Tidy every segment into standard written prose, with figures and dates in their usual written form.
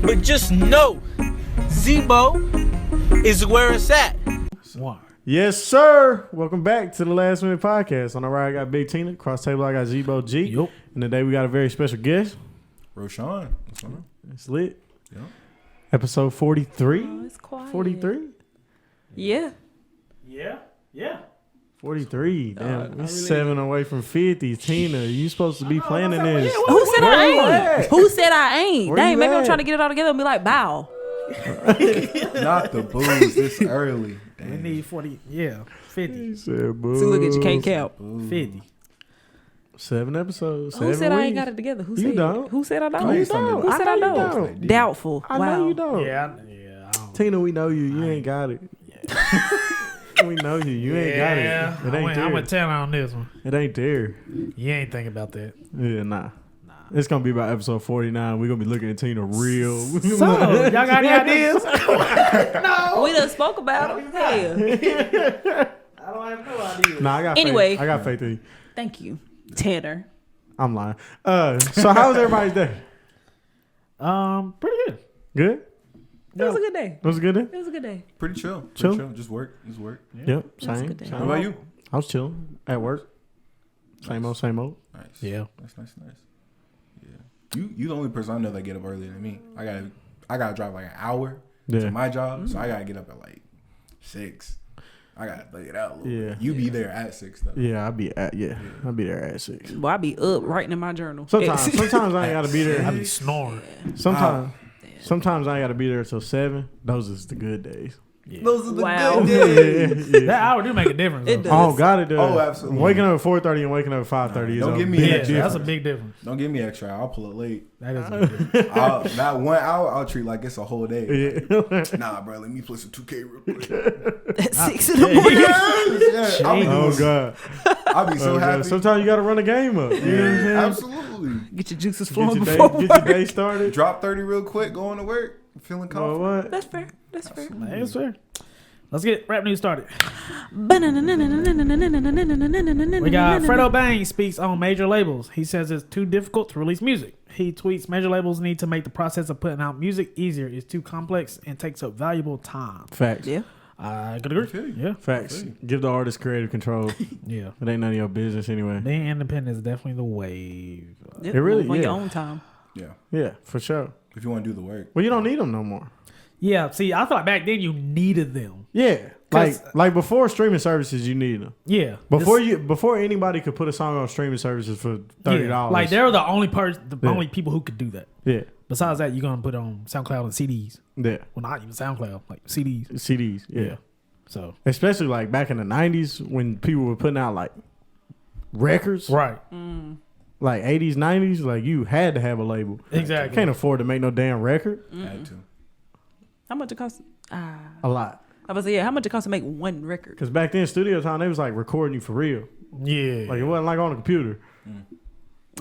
But just know, Zebo is where it's at. Yes, sir. Welcome back to the Last Minute Podcast. On the right, I got Big Tina. Across the table, I got Zebo G. Yep. And today we got a very special guest. Roshan. It's lit. Yep. Episode 43. Oh, it's quiet. 43? Yeah. Yeah. 43. Damn, we're 7 away from 50. Tina, you supposed to be planning this. Who said I ain't? Who said I ain't? Where Dang, you maybe I'm at? trying to get it all together and be like, bow. Not the booze this early. We Damn. need 40. Yeah. 50. He said, boo. See, look at you, can't count. 50. 7 episodes. Who 7 said I ain't weeks. got it together? Who You said don't. Who said I don't? No, you Who don't. Who said I I know you don't? don't. Doubtful. I Wow. know you don't. Yeah. I don't. Tina, we know you. You ain't got it. We know you. You ain't got it. It ain't I'm there. going to tell on this one. It ain't there. You ain't thinking about that. Yeah, nah. It's gonna be about episode 49. We're gonna be looking at Tina real. So, y'all got any ideas? We done spoke about him. Hell. I don't have no idea. Nah, I got Anyway. faith. I got faith in you. Thank you, Tanner. I'm lying. So how was everybody's day? Pretty good. Good? It was a good day. It was a good day? It was a good day. Pretty chill. Chill? Just work. Just work. Yep. It was a Same. good day. Same. What about you? I was chilling at work. Same old, same old. Nice. Yeah. Nice. Yeah. You the only person I know that get up earlier than me. I gotta drive like an hour Yeah. to my job, so I gotta get up at like 6. I gotta lay it out a little bit. You be there at 6 though. Yeah, I'll be there at 6. Well, I be up writing in my journal. Sometimes I ain't gotta be I there. be snoring. Sometimes I ain't gotta be there till 7. Those is the good days. Yeah. Those are the Wow. good days. That hour do make a difference. It though. does. Oh God, it does. Oh, absolutely. Waking up at 4:30 and waking up at 5:30 is Don't a give me big an Yeah, extra. that's difference. a big difference. Don't give me extra. I'll pull it late. That is a big difference. That 1 hour I'll treat like it's a whole day. Yeah. Nah, bro, let me play some 2K real quick. At 6 in the morning. Yeah. I'll be Oh doing- God. I'll be so Oh, God. happy. Sometimes you gotta run a game up. You know what I'm saying? Absolutely. Get your juices Get flowing your, before day, get your day started. Drop 30 real quick, going to work, feeling Well, confident. what? That's fair. That's fair. That's fair. Let's get rap news started. We We got Fredo Bang speaks on major labels. He says it's too difficult to release music. He tweets, major labels need to make the process of putting out music easier. It's too complex and takes up valuable time. Facts. Yeah. I could agree. Yeah. Facts. Give the artist creative control. Yeah. It ain't none of your business anyway. Being independent is definitely the wave. Yep. It really- on your yeah. own time. Yeah. Yeah, for sure. If you want to do the work. Well, you don't need them no more. Yeah. See, I thought back then you needed them. Yeah, 'Cause- like before streaming services, you need them. Yeah. Before anybody could put a song on streaming services for $30. Yeah. Like they're the only Yeah. only people who could do that. Yeah, Besides that, you're gonna put on SoundCloud and CDs. yeah, Well, not even SoundCloud, like CDs. CDs. Yeah. So Especially like back in the 90s when people were putting out like records, right. like 80s, 90s, like you had to have a label. Exactly. Can't afford to make no damn record. Had to. How much it costs? A lot. I was yeah. How much it costs to make one record? Because back then, studio time, they was like recording you for real. Yeah. Like it wasn't like on a computer.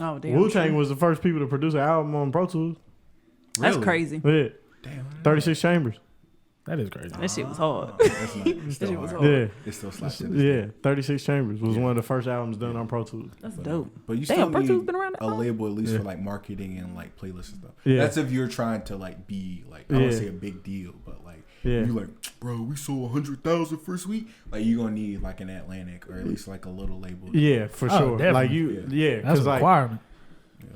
Oh damn. Wu-Tang was the first people to produce an album on Pro Tools. That's Really? crazy. Yeah. Damn. 36 chambers. That is crazy. That shit was hard. That's not, it's That still shit was hard. hard. Yeah. It still slaps it. Yeah, 36 Chambers was one of the first albums done on Pro Tools. That's dope. But you Damn, still Pro need Tools been around that a long? label at least Yeah. for like marketing and like playlists and stuff. Yeah. That's if you're trying to like be like, I don't Yeah. say a big deal, but like Yeah. you like, bro, we sold 100,000 first week. Like you're gonna need like an Atlantic or at least like a little label. Yeah, for Oh, sure. definitely. Like you, yeah, That's because a like, requirement.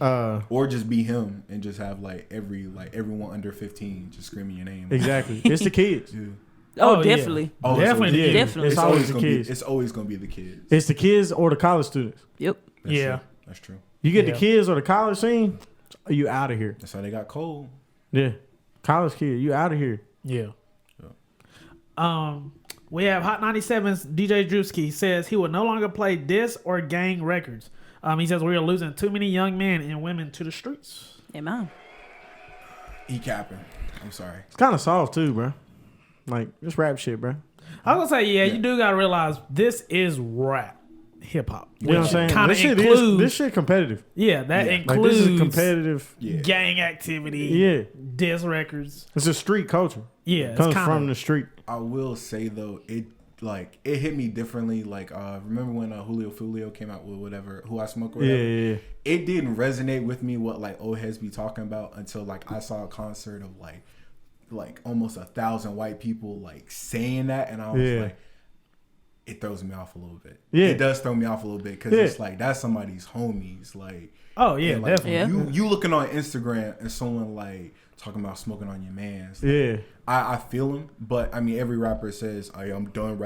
Or just be him and just have like everyone under 15 just screaming your name. exactly, it's the kids. Yeah. Oh, Oh, yeah. definitely. Oh, Definitely so the Yeah, kids. Definitely. It's always the gonna be, kids. it's always gonna be the kids. It's the kids or the college students. Yep. That's Yeah. true. That's true. You get Yeah. the kids or the college scene, you out of here. That's how they got cold. Yeah, college kid, you out of here. Yeah. We have Hot 97's DJ Drewski says he will no longer play diss or gang records. He says we are losing too many young men and women to the streets. Amen. He capping. I'm sorry. It's kind of soft too, bro. Like just rap shit, bro. I was gonna say, yeah, you do gotta realize this is rap, hip hop. You know what I'm saying? Kind of This shit includes, this shit competitive. yeah, that Yeah. Like includes this is competitive. Yeah. gang activity, Yeah, diss records. it's a street culture. Yeah, It it's comes kind from of the street. I will say though, like it hit me differently. Like remember when Julio Fulio came out with whatever Who I Smoke or whatever? Yeah. It didn't resonate with me what like old heads be talking about until like I saw a concert of like almost 1,000 white people like saying that, and I was like, it throws me off a little bit. Yeah, it does throw me off a little bit because it's like that's somebody's homies. Like, oh yeah, like, definitely. You looking on Instagram and someone like talking about smoking on your man's. Like, yeah. I feel him, but I mean every rapper says I'm done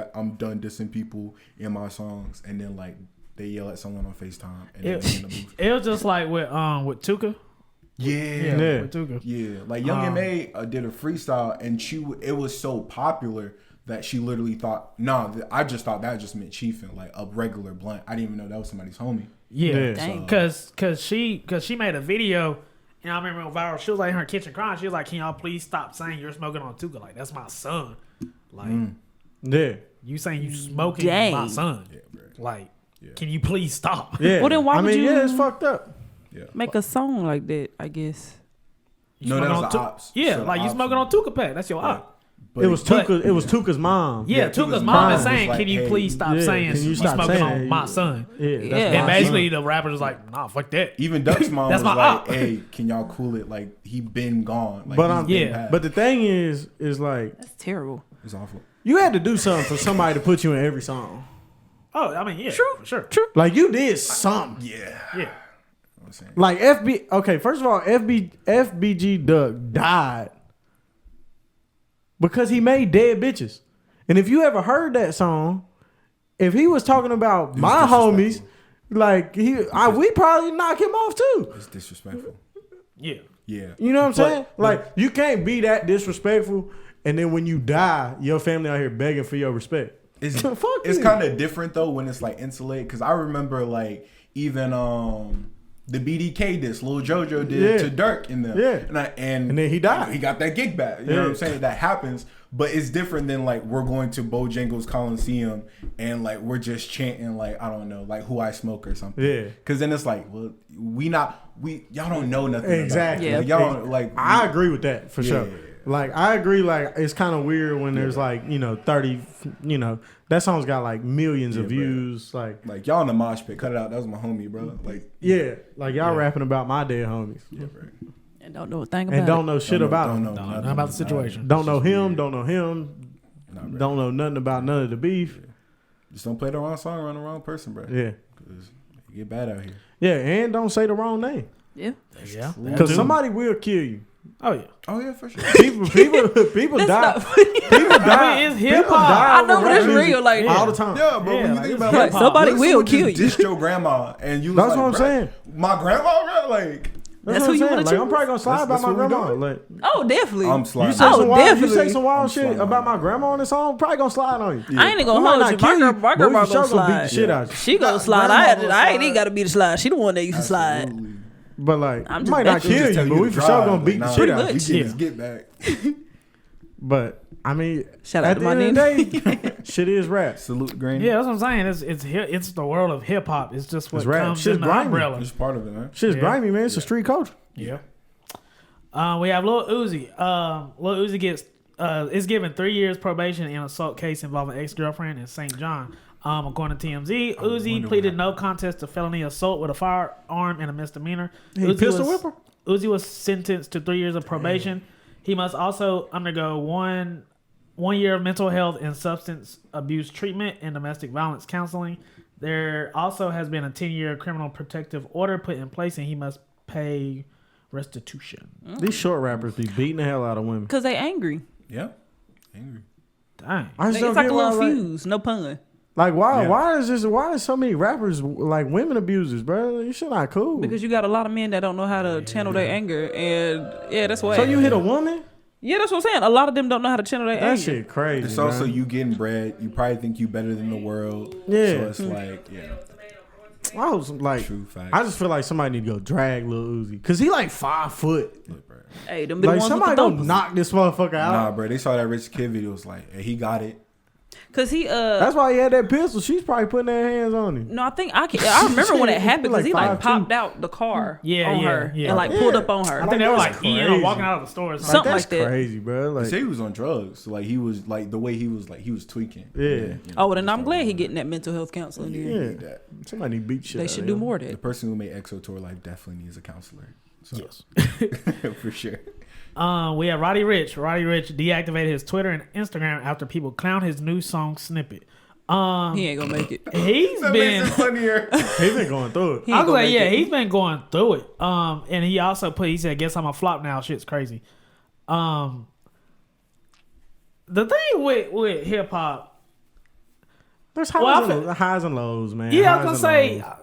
dissing people in my songs, and then like they yell at someone on FaceTime and then they in the booth. It was just like with Tuka. Yeah. With Tuka. Yeah, like Young M.A. Did a freestyle, and it was so popular that she literally thought, I just thought that just meant chiefing, like a regular blunt. I didn't even know that was somebody's homie. Yeah, because she made a video, and I remember it went viral. She was like in her kitchen crying. She was like, "Can y'all please stop saying you're smoking on Tuka? Like that's my son. Like you saying you smoking my son. Yeah, bro. Like can you please stop? Yeah. Well, then why would you? Yeah, it's fucked up. Yeah, make a song like that, I guess. No, that was the ops. Yeah, so like you smoking on Tuka pack. That's your op. But it was Tuka's mom. Yeah, Tuka's mom is saying, like, "Can you please stop saying you smoking on my son?" Yeah, and basically the rapper was like, "Nah, fuck that." Even Duck's mom That's was my like, op. "Hey, can y'all cool it? Like he been gone." Like, but the thing is like That's terrible. it's awful. You had to do something for somebody to put you in every song. Oh, I mean, yeah, True. Like you did something. Yeah. Like okay, first of all, FBG Duck died because he made Dead Bitches. And if you ever heard that song, if he was talking about my homies, like we probably knock him off too. It's disrespectful. Yeah. Yeah. You know what I'm saying? Like you can't be that disrespectful and then when you die, your family out here begging for your respect. It's Fuck it's you. kind of different though when it's like insulated, because I remember like even the BDK diss Lil JoJo did to Dirk in them. Yeah. And then he died. He got that gig back. You know what I'm saying? That happens. But it's different than like we're going to Bojangles Coliseum and like we're just chanting like, I don't know, like Who I Smoke or something. Yeah. Because then it's like, well, y'all don't know nothing. Exactly. About it. Like, y'all don't, like I agree with that for sure. Like I agree. Like it's kind of weird when there's like 30. That song's got like millions of views. Bro. Like y'all in the mosh pit. Cut it out. That was my homie, bro. Like like y'all rapping about my dead homies. Yeah, bro. And don't know a thing about and don't know shit about him. Don't know nothing about the situation. Don't know him. Don't know him. Don't know nothing about none of the beef. Just don't play the wrong song around the wrong person, bro. Yeah. Because you get bad out here. Yeah, and don't say the wrong name. Yeah. Yeah. Because somebody will kill you. Oh yeah. Oh yeah, for sure. People die. People die. I mean, it's hip People hop. die I know, over but it's rap music real. Like all the time. Yeah, bro. Yeah, When you like, think it's about hip it, hop. Somebody what if will someone kill just you. dissed your grandma, and you was That's like, what I'm "Bruh, saying. My grandma, bro, like. That's who you want to Like, I'm choose. probably gonna slide That's by my what we grandma. doing. Like, Oh, definitely. I'm you sliding. say some wild, definitely. shit about my grandma on this song, probably gonna slide on you. I ain't even gonna We might hold not you. kill you, My but we grandma for sure gonna gonna beat slide. the shit out you. She gonna slide. I ain't even gotta be the slide. She the one that used to slide. Absolutely. But like, I'm we just might not betting. kill Just tell you, but we to for sure drive, gonna but beat the nah, shit Pretty out much. you. We get his get back. But I mean, Shout out at to the my end of name. the day, shit is rap. Salute, Granny. Yeah, that's what I'm saying. It's the world of hip hop. It's just what It's rap. comes Shit's in the grimy. umbrella. It's part of it, man. Shit's Yeah. grimy, man. It's a street culture. Yeah. We have Lil Uzi. Lil Uzi gets is given 3 years probation in an assault case involving ex-girlfriend in St. John. According to TMZ, Uzi pleaded no contest to felony assault with a firearm and a misdemeanor. He pistol whipper? Uzi was sentenced to 3 years of probation. He must also undergo one year of mental health and substance abuse treatment and domestic violence counseling. There also has been a 10-year criminal protective order put in place, and he must pay restitution. These short rappers be beating the hell out of women. Cause they angry. Yeah. Angry. Dang. I just It's don't like get a why, little like, fuse. No pun. like why? Yeah. Why is so many rappers like women abusers, bro? You shit not cool. Because you got a lot of men that don't know how to channel their anger, and yeah, that's why. So you hit a woman? Yeah, that's what I'm saying. A lot of them don't know how to channel their That anger. shit crazy. It's also man. you getting bread. You probably think you better than the world. Yeah. So it's like, I was like, True facts. I just feel like somebody need to go drag Lil Uzi because he like 5 foot. Look, bro. Hey, them be the Like ones somebody with the don't dopest. knock this motherfucker out. Nah, bro. They saw that Rich Kid video. Was like, hey, he got it. Cause he That's why he had that pistol. She's probably putting her hands on him. No, I remember when it happened because he like 5'2". popped out the car on her yeah. and like pulled up on her. I think they were that's like eating or crazy. walking out of the store or Like, something. that's like that. crazy, bro. They Like, say he was on drugs. Like he was like the way he was tweaking. Yeah. You know, Oh, well, then I'm glad he getting that mental health counseling. yeah, Yeah. need that. somebody beat shit. They out should of do him. more of The that. person who made EXO tour life definitely needs a counselor. So, Yes. for sure. We have Roddy Ricch. Roddy Ricch deactivated his Twitter and Instagram after people clown his new song snippet. He ain't gonna make it. He's been funnier. He's been going through it. He I ain't was gonna like, make yeah, it. he's been going through it. And he also he said, "Guess I'm a flop now." Shit's crazy. The thing with hip hop, There's Well, highs and lows, man. yeah, I Highs was and gonna say, lows.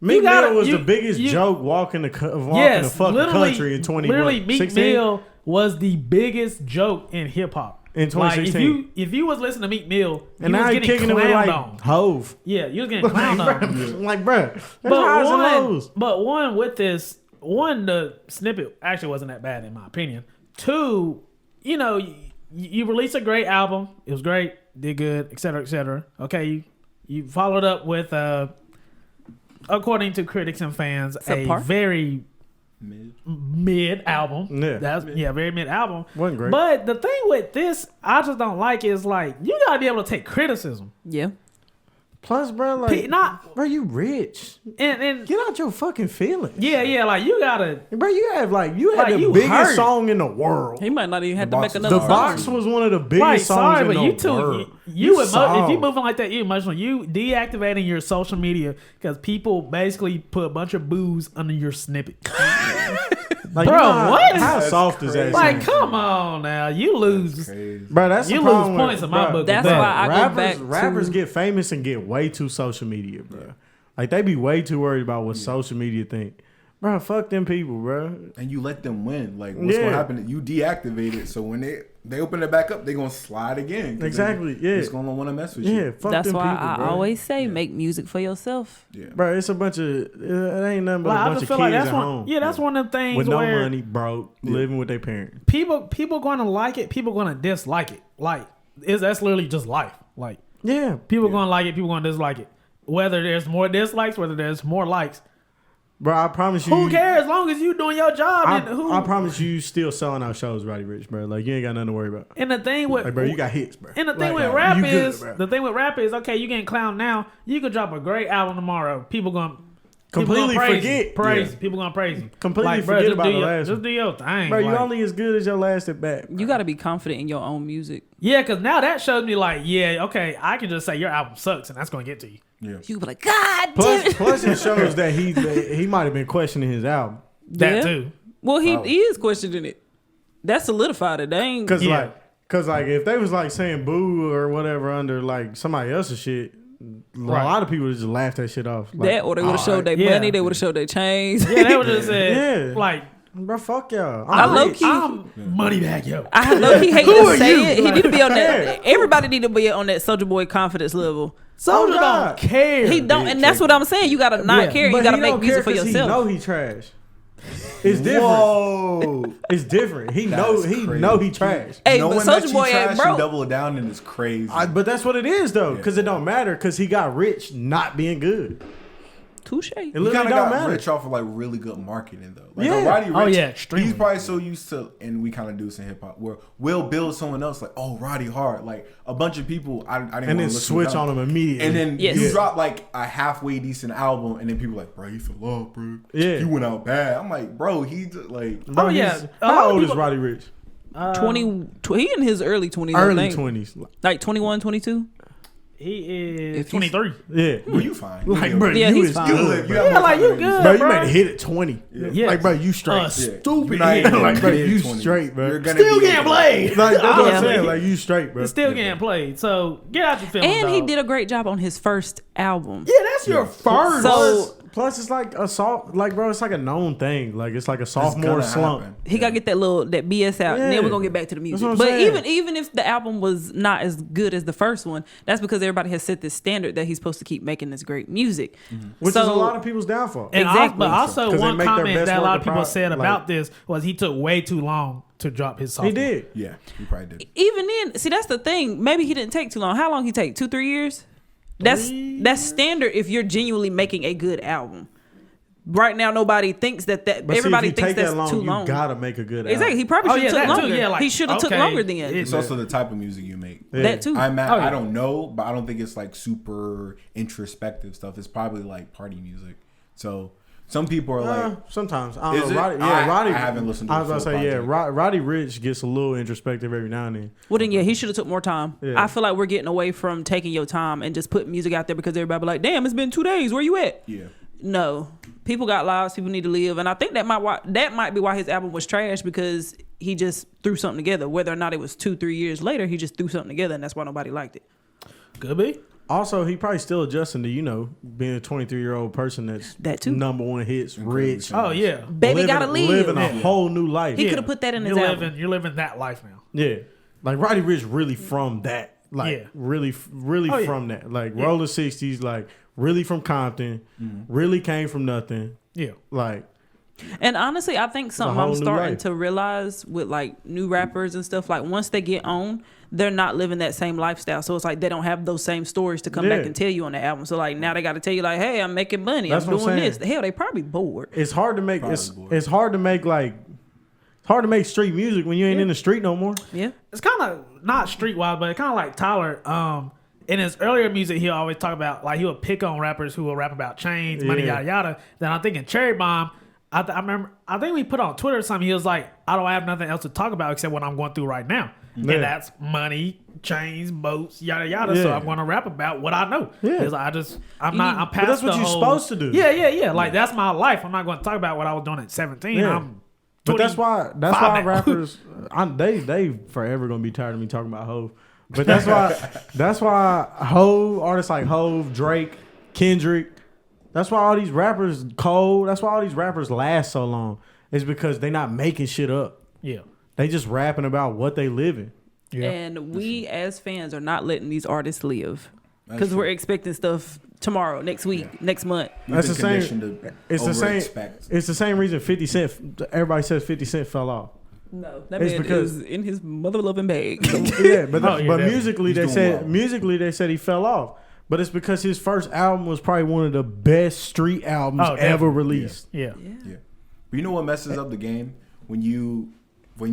Meek gotta- Mill was you- the biggest you- joke walking the yes, fucking literally, country in 2016. literally, Meek Mill was the biggest joke in hip hop In Like, 2016. if you was listening to Meek Mill, And you now was he getting kicking it with clowned like on. Hove. Yeah, you was getting clowned on. Like, bruh, there's highs and lows. But one with this, the snippet actually wasn't that bad in my opinion. Two, you released a great album. It was great, did good, et cetera, et cetera. Okay, you followed up with, according to critics and fans, a very mid album. Yeah. Very mid album. Wasn't great. But the thing with this, I just don't like is like you gotta be able to take criticism. Yeah. Plus, bro, like, bro, you rich. And get out your fucking feelings. Yeah, like you gotta, bro. You had the you biggest hurt. song in the world. He might not even have to make The another Box song. was one of the biggest right? songs Sorry, in but the you too. world. If soft. you moving like that, you emotional. You deactivating your social media because people basically put a bunch of booze under your snippet. Like, Bro, what? How That's soft is that? Like, song? come on now, you lose. Bro, that's You the problem lose points with, in my bro, book. That's Bro, why I go back to rappers get famous and get way too social media, bro. Like, they be way too worried about what social media think. Bro, fuck them people, bro. And you let them win. Like, what's gonna happen? You deactivate it, so when they open it back up, they gonna slide again. Exactly. Yeah. It's gonna want to mess with Yeah, you. fuck That's them why people, I bro. always say make music for yourself. Yeah. Bro, it's a bunch of it ain't nothing but Like, a I bunch just of feel kids like that's at one. home. Yeah, that's one of them things with no where money, broke, living with their parents. people going to like it. People going to dislike it. Like, that's literally just life. Like, Yeah, people going to like it. People going to dislike it. Whether there's more dislikes, whether there's more likes. bro. I promise you. Who cares? As long as you doing your job. I promise you, still selling out shows, Roddy Rich, bro. Like, you ain't got nothing to worry about. And the thing with Like, bro, you got hits, bro. And the thing Like, with rap you good, is bro. okay, you getting clowned now. You could drop a great album tomorrow. People gonna Completely praise forget. you. People gonna praise you. Completely Like, bro, forget just about do the your, last Just one. do your thing, Bro, you like- only as good as your last at bat. You got to be confident in your own music. Yeah, because now that shows me like, yeah, okay, I can just say your album sucks, and that's gonna get to you. Yeah. You be like, God damn it. Plus, it shows that he might have been questioning his album. That Yeah. too. Well, he is questioning it. That solidified it. They ain't. Cause Yeah. like if they was like saying boo or whatever under like somebody else's shit, a lot of people would just laugh that shit off. Like, That or they would have showed their yeah. money. They would have showed their chains. Yeah, they would just say, Yeah. like, bro, fuck y'all. I low-key- I'm money back, yo. I low key hate Who to are say you? it. He need to be on that. Yeah. Everybody need to be on that Soulja Boy confidence level. Soldier God. don't care. He don't, and that's what I'm saying. You gotta not Yeah. care. But You gotta he make don't music care for 'cause yourself. He know he trash. It's different. Whoa. It's different. He That's know he crazy. know he trash. Hey, Knowing but that Soulja you Boy trash ain't broke. and double down and it's crazy. But that's what it is though, because it don't matter because he got rich not being good. Touche. It He literally kind of don't got matter. rich off of like really good marketing though. Like Yeah. Roddy Rich, Oh, yeah, extremely. he's probably so used to, and we kind of do this in hip hop, where we'll build someone else like, oh, Roddy hard, like a bunch of people. I didn't And wanna then listen switch to on him immediately. And then Yes. you Yeah. drop like a halfway decent album, and then people like, bro, he fell off, bro. Yeah. He went out bad. I'm like, bro, he just, like, Bro, Oh, yeah. he's- A lot How of old is people- Roddy Rich? 20, he in his early 20s. I Early think. 20s. Like 21, 22. He is If he's- 23. Yeah. well, you fine. Like, You bro, Yeah, you he's is fine. you good. live. You bro. have Yeah, more like time you than good, Bro, you bro. made a hit at 20. Yeah. Like, bro, you straight. Yeah. Stupid. You're not even Like, bro, in you mid-20s. straight, bro. You're gonna Still be getting played. Like, that's what Yeah. I'm saying. Like, you straight, bro. It's still getting played. So get out your film. And he dog. did a great job on his first album. Yeah, that's your first. So Plus, it's like a soft, like, bro, it's like a known thing. Like, it's like a sophomore gonna slump. happen. he gotta get that BS out, and then Yeah. we're gonna get back to the music. what I'm But saying. even if the album was not as good as the first one, that's because everybody has set this standard that he's supposed to keep making this great music. Which So- is a lot of people's downfall. And Exactly. but also 'Cause they one make their comment best that a lot work of people about, said like- about this was he took way too long to drop his sophomore. He did. Yeah, he probably did. Even then, see, that's the thing. Maybe he didn't take too long. How long he take? 2-3 years? That's standard if you're genuinely making a good album. Right now, nobody thinks that. But Everybody see, if you thinks take that's that long, too long. You gotta make a good album. Exactly. He probably should have took that too. longer. Yeah, like, he should have took okay, longer then. It's also the type of music you make. Yeah. That too. I don't know, but I don't think it's like super introspective stuff. It's probably like party music. So some people are like, sometimes. I don't is know. it? Roddy, I haven't listened to I was the about to full say, project. Roddy Ricch gets a little introspective every now and then. Well, then, yeah, he should have took more time. Yeah. I feel like we're getting away from taking your time and just putting music out there because everybody be like, damn, it's been 2 days. Where you at? Yeah. No. People got lives. People need to live. And I think that might be why his album was trash, because he just threw something together. Whether or not it was 2-3 years later, he just threw something together, and that's why nobody liked it. Could be. Also, he probably still adjusting to, being a 23-year-old person that's That too. number one hits, rich. Oh yeah. Baby gotta live. Living a whole new life. He could have put that in his You're album. living. You're living that life now. Yeah. Like, Roddy Ricch really from that. Like, Yeah. really from that. Like, Yeah. Roller 60s, like, really from Compton. Really came from nothing. Yeah. Like, And honestly, I think something whole I'm new starting life. to realize with like new rappers and stuff, like once they get on, they're not living that same lifestyle. So it's like they don't have those same stories to come back Yeah. and tell you on the album. So like now they got to tell you like, hey, I'm making money. That's I'm what I'm doing saying. this. Hell, they probably bored. it's hard to make Probably bored. it's hard to make like it's hard to make street music when you ain't in the street no more. Yeah. It's kind of not streetwise, but it's kind of like Tyler. In his earlier music, he'll always talk about, like, he would pick on rappers who will rap about chains, money, Yeah. yada yada. Then I think in Cherry Bomb, I remember, I think we put on Twitter or something. He was like, I don't have nothing else to talk about except what I'm going through right now, Yeah. and that's money, chains, boats, yada yada. So Yeah. I'm going to rap about what I know. Yeah. Because I'm past. But that's what the you're whole- supposed to do. Yeah. Like that's my life. I'm not going to talk about what I was doing at 17. Yeah. I'm But that's why 25 now. rappers they forever gonna be tired of me talking about Hov. But that's why artists like Hov, Drake, Kendrick, that's why all these rappers Cole, that's why all these rappers last so long. It's because they not making shit up. Yeah. They just rapping about what they living. Yeah. And we as fans are not letting these artists live That's because we're true. expecting stuff tomorrow, next week, next month. We've That's been the same- conditioned to It's the same. overexpect. It's the same reason 50 Cent. Everybody says 50 Cent fell off. No, that It's man because- is in his mother loving bag. Yeah, but Oh, yeah, but definitely. musically He's doing well. they said he fell off. But it's because his first album was probably one of the best street albums Oh, ever definitely. released. Yeah. Yeah. But you know what messes up the game? When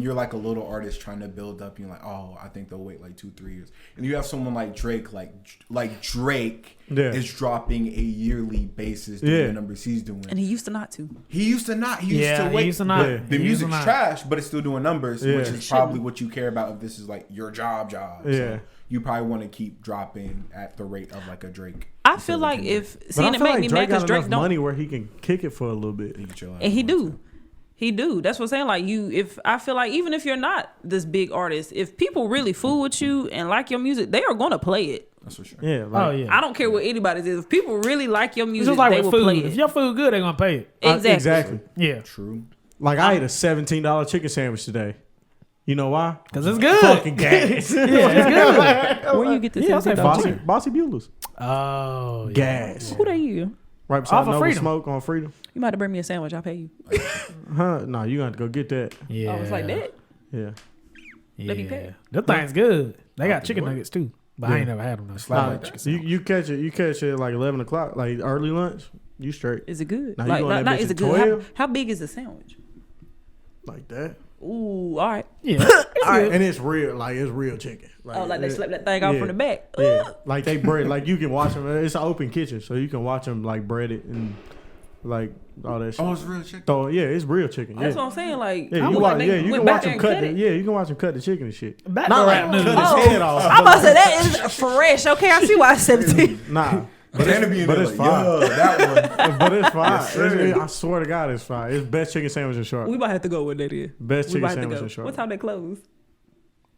you're like a little artist trying to build up, you're like, oh, I think they'll wait like 2-3 years. And you have someone like Drake, like Drake Yeah. is dropping a yearly basis doing Yeah. the numbers he's doing. And he used to not to. He used to not. He used Yeah, to he wait. used to not. Yeah. The He used to music's not. trash, but it's still doing numbers, Yeah. which is probably what you care about if this is like your job. Yeah. So you probably want to keep dropping at the rate of like a Drake. I instead feel of like Kendrick. if But seeing I it feel make like me mad Drake because got Drake enough don't. money where he can kick it for a little bit. He can chill out And he if he do. wants He do. That's what I'm saying. Like if I feel like even if you're not this big artist, if people really fool with you and like your music, they are gonna play it. to. That's for sure. Yeah. Like, Oh yeah. I don't care what anybody's is. If people really like your It's music, just like they with will play food. it. If your food good, they're gonna pay it. Exactly. Yeah. True. Like I ate a $17 chicken sandwich today. You know why? Because it's good. Fucking gas. Yeah, it's good. Where you get this? Yeah, I'll say Bossy, chicken. Bossy Bueller's. Oh, yeah. Gas. Who they you? Right beside Off of Nova Freedom. Smoke on Freedom. You might have bring me a sandwich. I'll pay you. Huh? No, you got to go get that. Yeah. Oh, it's like that. Yeah. Let me Yeah. pay. That thing's good. They got the chicken door. nuggets too. But I ain't never had them though. Slap Nah, like that. you catch it at like 11 o'clock, like early lunch. You straight Is it good? Now you like, going that not bitch is at it good? How, 12? how big is the sandwich? like that. Ooh, all right. Yeah. All right, and it's real, like it's real chicken. Like, Oh, like they it- slap that thing out yeah. from the back. Yeah, Ugh. like they bread, like you can watch them. It's an open kitchen, so you can watch them like bread it and like all that shit. Oh, it's real chicken. So yeah, it's real chicken. Yeah, That's what I'm saying. Like, yeah, I you was watch, like, they yeah, you went can back watch there them and cut. cut it. Yeah, you can watch them cut the chicken and shit. Back Not to like rap cut news. his Oh, head off. I'm about to say that is fresh. Okay, I see why it's 17. Nah, But it's, but it's fine. that one. but it's fine. Yes, sir. I swear to God, it's fine. It's best chicken sandwich in Sharp. We might have to go with that is. Best We chicken might have to sandwich go. in Sharp. What time they close?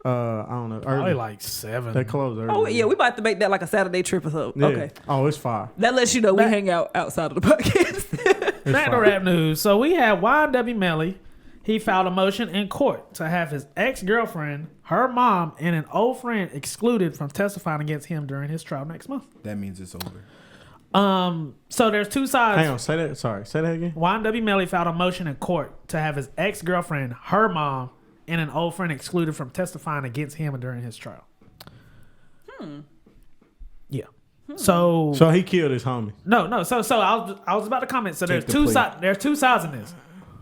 I don't know. Probably Early. like 7. They close early. Oh yeah, we about to make that like a Saturday trip or something. Yeah. Okay, Oh, it's fine. that lets you know we Back- hang out outside of the podcast. It's Back to fine. rap news. So we had YNW Melly. He filed a motion in court to have his ex-girlfriend, her mom, and an old friend excluded from testifying against him during his trial next month. That means it's over. So there's two sides. Hang on. Say that. Sorry. Say that again. YNW Melly filed a motion in court to have his ex-girlfriend, her mom, and an old friend excluded from testifying against him during his trial. Yeah. So he killed his homie. No. So I was about to comment. So there's two sides. There's two sides in this.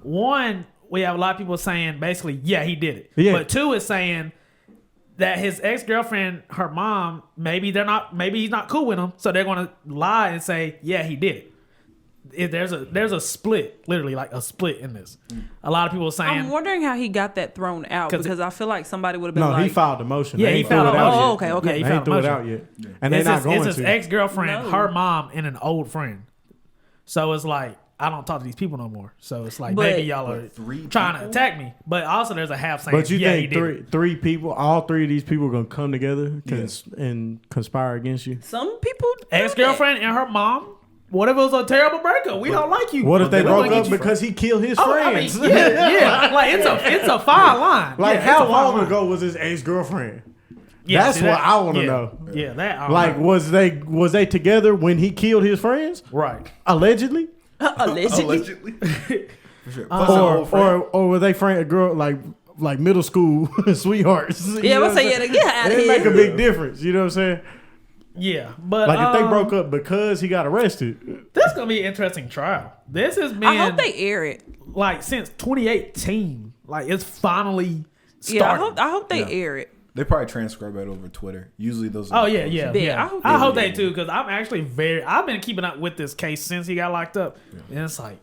One, we have a lot of people saying basically, yeah, he did it. Yeah. But two is saying that his ex-girlfriend, her mom, maybe he's not cool with him, so they're gonna lie and say, yeah, he did it. There's a split, literally like a split in this. A lot of people are saying, I'm wondering how he got that thrown out because I feel like somebody would have been he filed the motion. Yeah, he filed it out. Oh, okay. Yeah, he They ain't filed threw it motion. out yet, and they're not going It's his to. ex-girlfriend, No. her mom, and an old friend. So it's like, I don't talk to these people no more. So it's like, But- maybe y'all are trying to attack me. But also there's a half saying, But you yeah, think he did it. three people, all three of these people are gonna come together and conspire against you? Some people do Ex-girlfriend and her mom. What if it was a terrible breakup? We don't like you. What if they We broke wanna get up you because he killed his Oh, I mean, friends? yeah. Like it's a fine line. Like Yeah, how it's a fine long line. ago was his ex-girlfriend? Yeah, That's see, what that- I want to yeah. know. Yeah, that I don't Like know. was they together when he killed his friends? right. Allegedly? Allegedly. For sure. Plus an old friend. Or were they girl like middle school sweethearts? You Yeah, know I'm what saying, saying? get out of It make a here. big difference. You know what I'm saying? Yeah, but Like if they broke up because he got arrested. this is gonna be an interesting trial. This has been I hope they air it. like since 2018. Like it's finally Yeah, started. I hope they air it. They probably transcribe it over Twitter. Usually those. Oh are the yeah, posts. yeah, Yeah, yeah. I hope they do because I'm actually I've been keeping up with this case since he got locked up, and it's like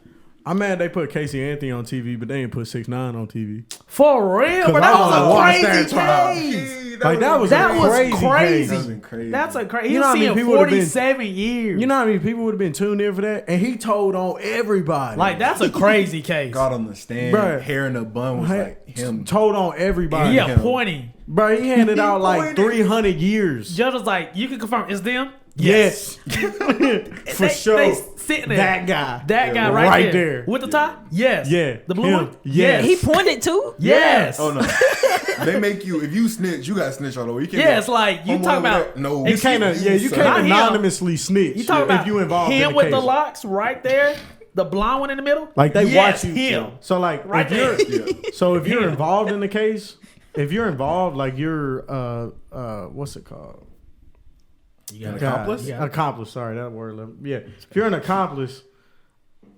I'm mad they put Casey Anthony on TV, but they didn't put 6ix9ine on TV. for real. 'Cause But I that wanna was a watch crazy that trial. case. Like that was That a was crazy. crazy. case. That's crazy. That's a crazy. You He know how was many seeing people would've been- 47 years. You know how many people would have been tuned in for that? And he told on everybody. like that's a crazy case. Got on the stand, Bruh. hair in a bun was like him. Told on everybody. Yeah, him. pointing. Bro, he handed out like pointed. 300 years. Judge was like, "You can confirm it's them." Yes. For sure. They sitting there. That guy. That guy right right, there. with the tie. Yes. Yeah. The blue Him. one. Yes. He pointed too. Yes. Oh no, they make you if you snitch, you got to snitch all the way. You can't Yeah, be it's like you "I'm talk over about there." No, You can't. You son. can't Not him. anonymously snitch. You talk about if you involved him in the with case. the locks right there, the blonde one in the middle. Like they Yes, watch you. him. So like Right if there. you're so if you're Him. involved in the case, if you're involved, like you're what's it called? An accomplice. Yeah. Accomplice. Sorry, that word. Yeah. If you're an accomplice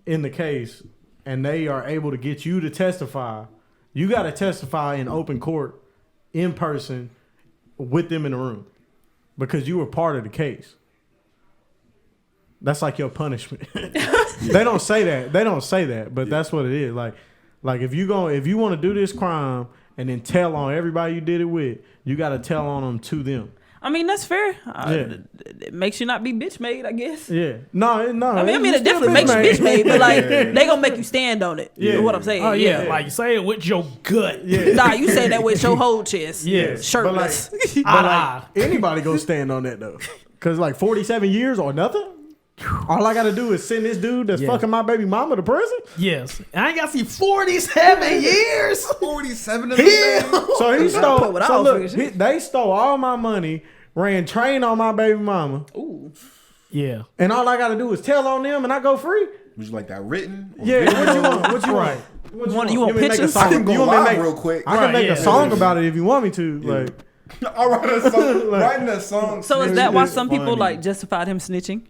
in the case and they are able to get you to testify, you got to testify in open court, in person, with them in the room, because you were part of the case. That's like your punishment. They don't say that. They don't say that, but that's what it is. Like if you want to do this crime and then tell on everybody you did it with, you got to tell on them to them. I mean, that's fair. Yeah. It makes you not be bitch made, I guess. Yeah. No. I mean, it's it definitely makes you bitch made, but like they gonna make you stand on it. Yeah. Yeah, what I'm saying. Oh yeah, like you say it with your gut. Yeah. Nah, you say that with your whole chest. Yes. Shirtless. But Ah. anybody go stand on that though, because like 47 years or nothing. All I gotta do is send this dude that's Yeah. fucking my baby mama to prison. Yes. I ain't got to see 47 years. 47 of them. So he stole. put with So all look, figures. they stole all my money, ran train on my baby mama, Ooh. Yeah. and all I gotta do is tell on them, and I go free. Would you like that written? or Yeah. video? What you want? What you Right. want? Want- you want want me to make a pictures? song? I can go You want me to live make- real quick. I can Right, make yeah. a song about it if you want me to. Yeah. Like, I'll write a song. Like- Writing a song. So is that why some people funny. like justified him snitching?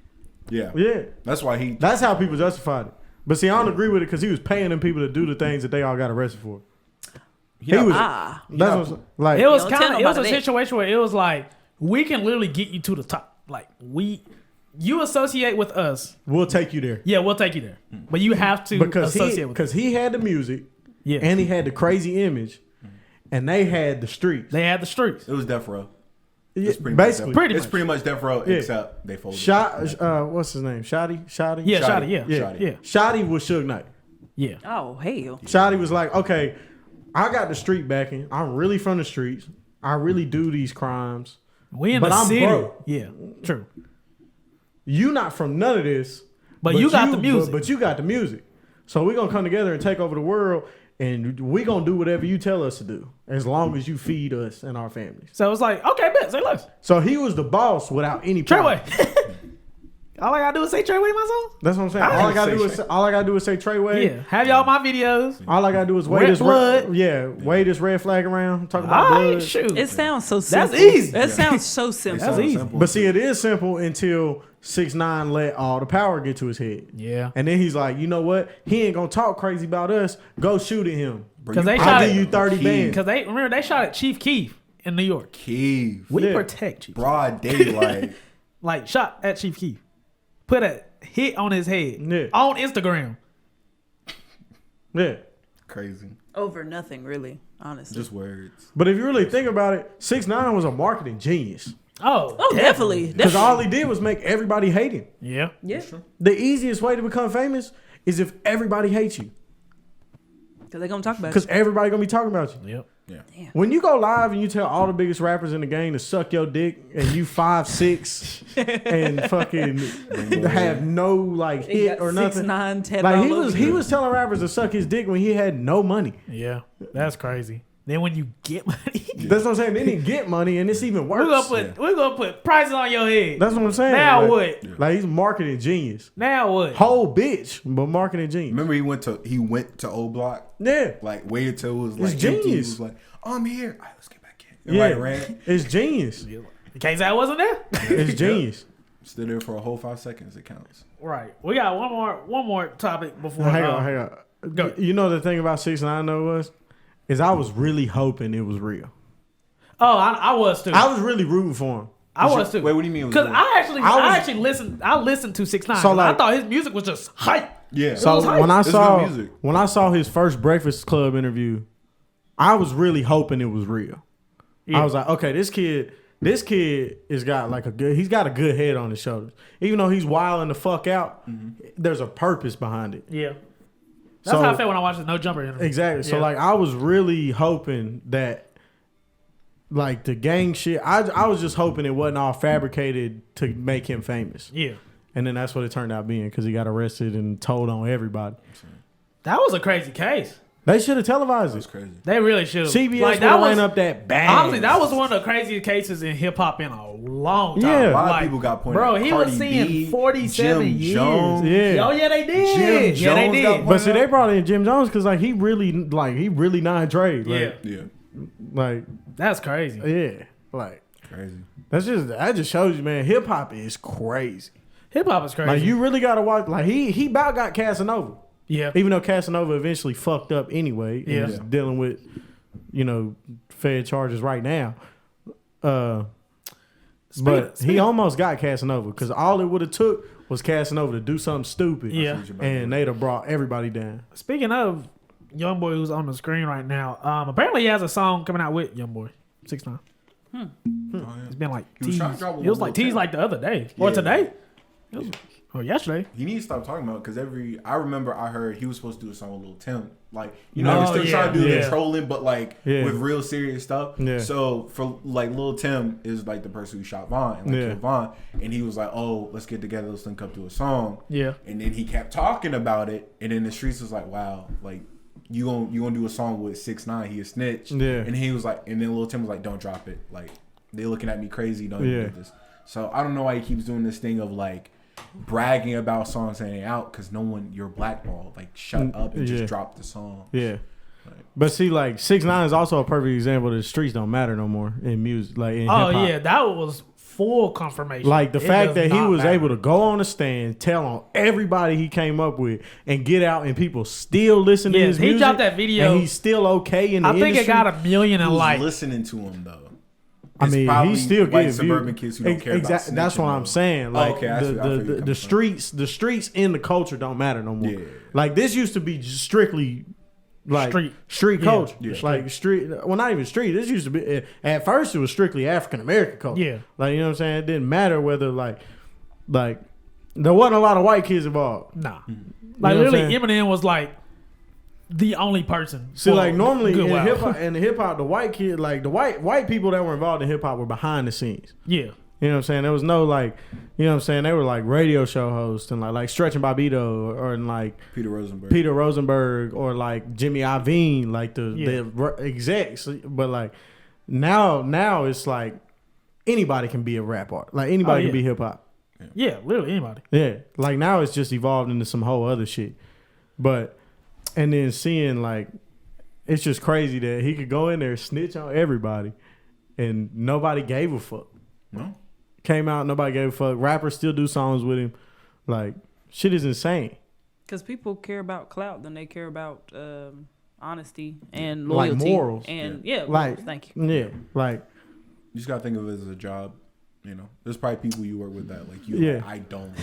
Yeah. yeah, That's why he. that's how people justified it. But see, I don't agree with it because he was paying them people to do the things that they all got arrested for. He was. Ah. That's what, like It was Don't tell kind of. It was a nobody that. situation where it was like we can literally get you to the top. Like you associate with us. we'll take you there Yeah, we'll take you there. But you have to because associate with us. he had the music Yeah. and he had the crazy image, and they had the streets. They had the streets. It was Death Row. Yeah, It's pretty basically, much Pretty It's much. pretty much Death Row, Yeah. except they folded. what's his name? Shotty. Yeah, Shotty. Shotty. Yeah, Yeah. yeah, Shotty was Suge Knight. yeah. Oh hell. Shotty was like, okay, I got the street backing. I'm really from the streets. I really do these crimes. We in But the I'm city. broke. Yeah, true. You not from none of this, But you got the music. But you got the music. So we're gonna come together and take over the world, and we're gonna do whatever you tell us to do, as long as you feed us and our families. So it's like, okay, bet, say less. So he was the boss without any power. Treyway. All I gotta do is say Treyway my song. That's what I'm saying. All I gotta do is say Treyway. Yeah, have y'all my videos. All I gotta do is wave this wave this red flag around. Talk about blood. Shoot. It sounds so simple. That's easy. That sounds so simple. That's easy. But see, it is simple until 6ix9ine let all the power get to his head. Yeah. And then he's like, you know what? He ain't gonna talk crazy about us. Go shoot at him. Because they I'll shot give you 30 bands. Because they shot at Chief Keef in New York. Keef. We protect Chief. Broad daylight. Like shot at Chief Keef. Put a hit on his head. Yeah. On Instagram. Yeah. Crazy. Over nothing, really, honestly. Just words. But if you really think about it, 6ix9ine was a marketing genius. Oh, definitely. Because all he did was make everybody hate him. Yeah. Yeah. The easiest way to become famous is if everybody hates you. Because they're going to talk about it. Because everybody gonna be talking about you. Yep. Yeah. When you go live and you tell all the biggest rappers in the game to suck your dick and you 5'6" and fucking have no like He hit got or nothing. 6ix9ine tatted Like all over he you. was telling rappers to suck his dick when he had no money. Yeah. That's crazy. Then when you get money, That's what I'm saying. Then he get money and it's even worse. we're gonna put prices on your head. That's what I'm saying. Now like, what? Like he's a marketing genius. Now what? Whole bitch, but marketing genius. Remember he went to O Block? Yeah. Like waited till it was like It's empty. He genius. was like, oh, I'm here. All right, let's get back in. And Yeah. like ran. It's genius. In case I wasn't there. It's genius. Stood there for a whole 5 seconds. It counts. Right. We got one more topic before. Hang on. Go. You know the thing about 6ix9ine though is I was really hoping it was real. Oh, I was too. I was really rooting for him. I was too. Wait, what do you mean? Because I actually listened. I listened to 6ix9ine. So, like- I thought his music was just hype. Yeah. So was hype. when I It's saw good music. when I saw his first Breakfast Club interview, I was really hoping it was real. Yeah. I was like, okay, this kid is got like he's got a good head on his shoulders. Even though he's wilding the fuck out, there's a purpose behind it. Yeah. That's So- how I felt when I watched the No Jumper interview. Exactly. So Yeah. like I was really hoping that like the gang shit, I was just hoping it wasn't all fabricated to make him famous. Yeah. And then that's what it turned out being because he got arrested and told on everybody. That was a crazy case. They should have televised That's it. crazy. They really should have. CBS like, would that have was ran up that bag. honestly, that was one of the craziest cases in hip hop in a long time. Yeah. A lot Like, of people got pointed. bro, at he Cardi was seeing B, 47 Jim years. Jones. Yeah. Oh yeah, they did. Jim yeah, they Jones did. got But see, they brought in Jim Jones because like he really not Dre. Like, Yeah, Yeah. Like that's crazy. yeah. Like Crazy. that just shows you, man, hip hop is crazy. Hip hop is crazy. Like you really gotta watch like he about got Casanova. yeah, Even though Casanova eventually fucked up anyway, Yeah. and is dealing with, Fed charges right now. But he almost got Casanova because all it would have took was Casanova to do something stupid. Yeah. And they'd have brought everybody down. Speaking of YoungBoy, who's on the screen right now, apparently he has a song coming out with YoungBoy 6ix9ine. Oh, yeah. It's been like He was teased. trying to drop one It was with like Lil teased Kim. like the other day or Yeah. today. It was, or yesterday. He needs to stop talking about it because I remember I heard he was supposed to do a song with Lil Tim. Like, Oh, they're still yeah, trying to do yeah. the trolling, but like Yeah. with real serious stuff. Yeah. So for like Lil Tim is like the person who shot Vaughn and like Yeah. killed Vaughn. And he was like, oh, let's get together, let's link up to a song. Yeah. And then he kept talking about it. And then the streets was like, wow, like you gonna do a song with 6ix9ine, he a snitch. Yeah. And he was like, and then Lil Tim was like, don't drop it. Like they looking at me crazy, don't even Yeah. do this. So I don't know why he keeps doing this thing of like bragging about songs that ain't out because no one, you're blackballed. Like shut up and Yeah. just drop the song. Yeah. But see, like 6ix9ine is also a perfect example that the streets don't matter no more in music, like in Oh hip-hop. yeah, that was full confirmation. Like the It fact does that he not was matter. able to go on the stand, tell on everybody he came up with, and get out, and people still listen to Yes, his he music. dropped that video. and he's still okay in the I think industry. it got 1 million in Who's likes. listening to him though? I It's mean, probably he's still white getting suburban viewed. kids who don't care about Exactly. That's snitching, what I'm though. saying. Like okay, I feel where you're the coming streets, the streets in the culture don't matter no more. Yeah. Like this used to be just strictly like street Yeah. culture. Yeah. Like street. Well, not even street. This used to be at first it was strictly African American culture. Yeah. Like you know what I'm saying. It didn't matter whether like there wasn't a lot of white kids involved. Nah. You Like know what I'm literally, saying? Eminem was like the only person. See, for like normally good in while. hip hop, the white kid, like the white people that were involved in hip hop were behind the scenes. Yeah. You know what I'm saying? There was no like, you know what I'm saying? They were like radio show hosts and like Stretch and Bobbito or like Peter Rosenberg. Peter Rosenberg or like Jimmy Iovine, like the execs. But like now it's like anybody can be a rap art. Like anybody can be hip hop. Yeah, literally anybody. Yeah, like now it's just evolved into some whole other shit. But and then seeing like it's just crazy that he could go in there snitch on everybody, and nobody gave a fuck. No, came out, nobody gave a fuck. Rappers still do songs with him. Like shit is insane. Because people care about clout than they care about honesty and loyalty, like morals, and like morals, thank you. Yeah, like you just gotta think of it as a job. You know, there's probably people you work with that like you. Yeah. Like, I don't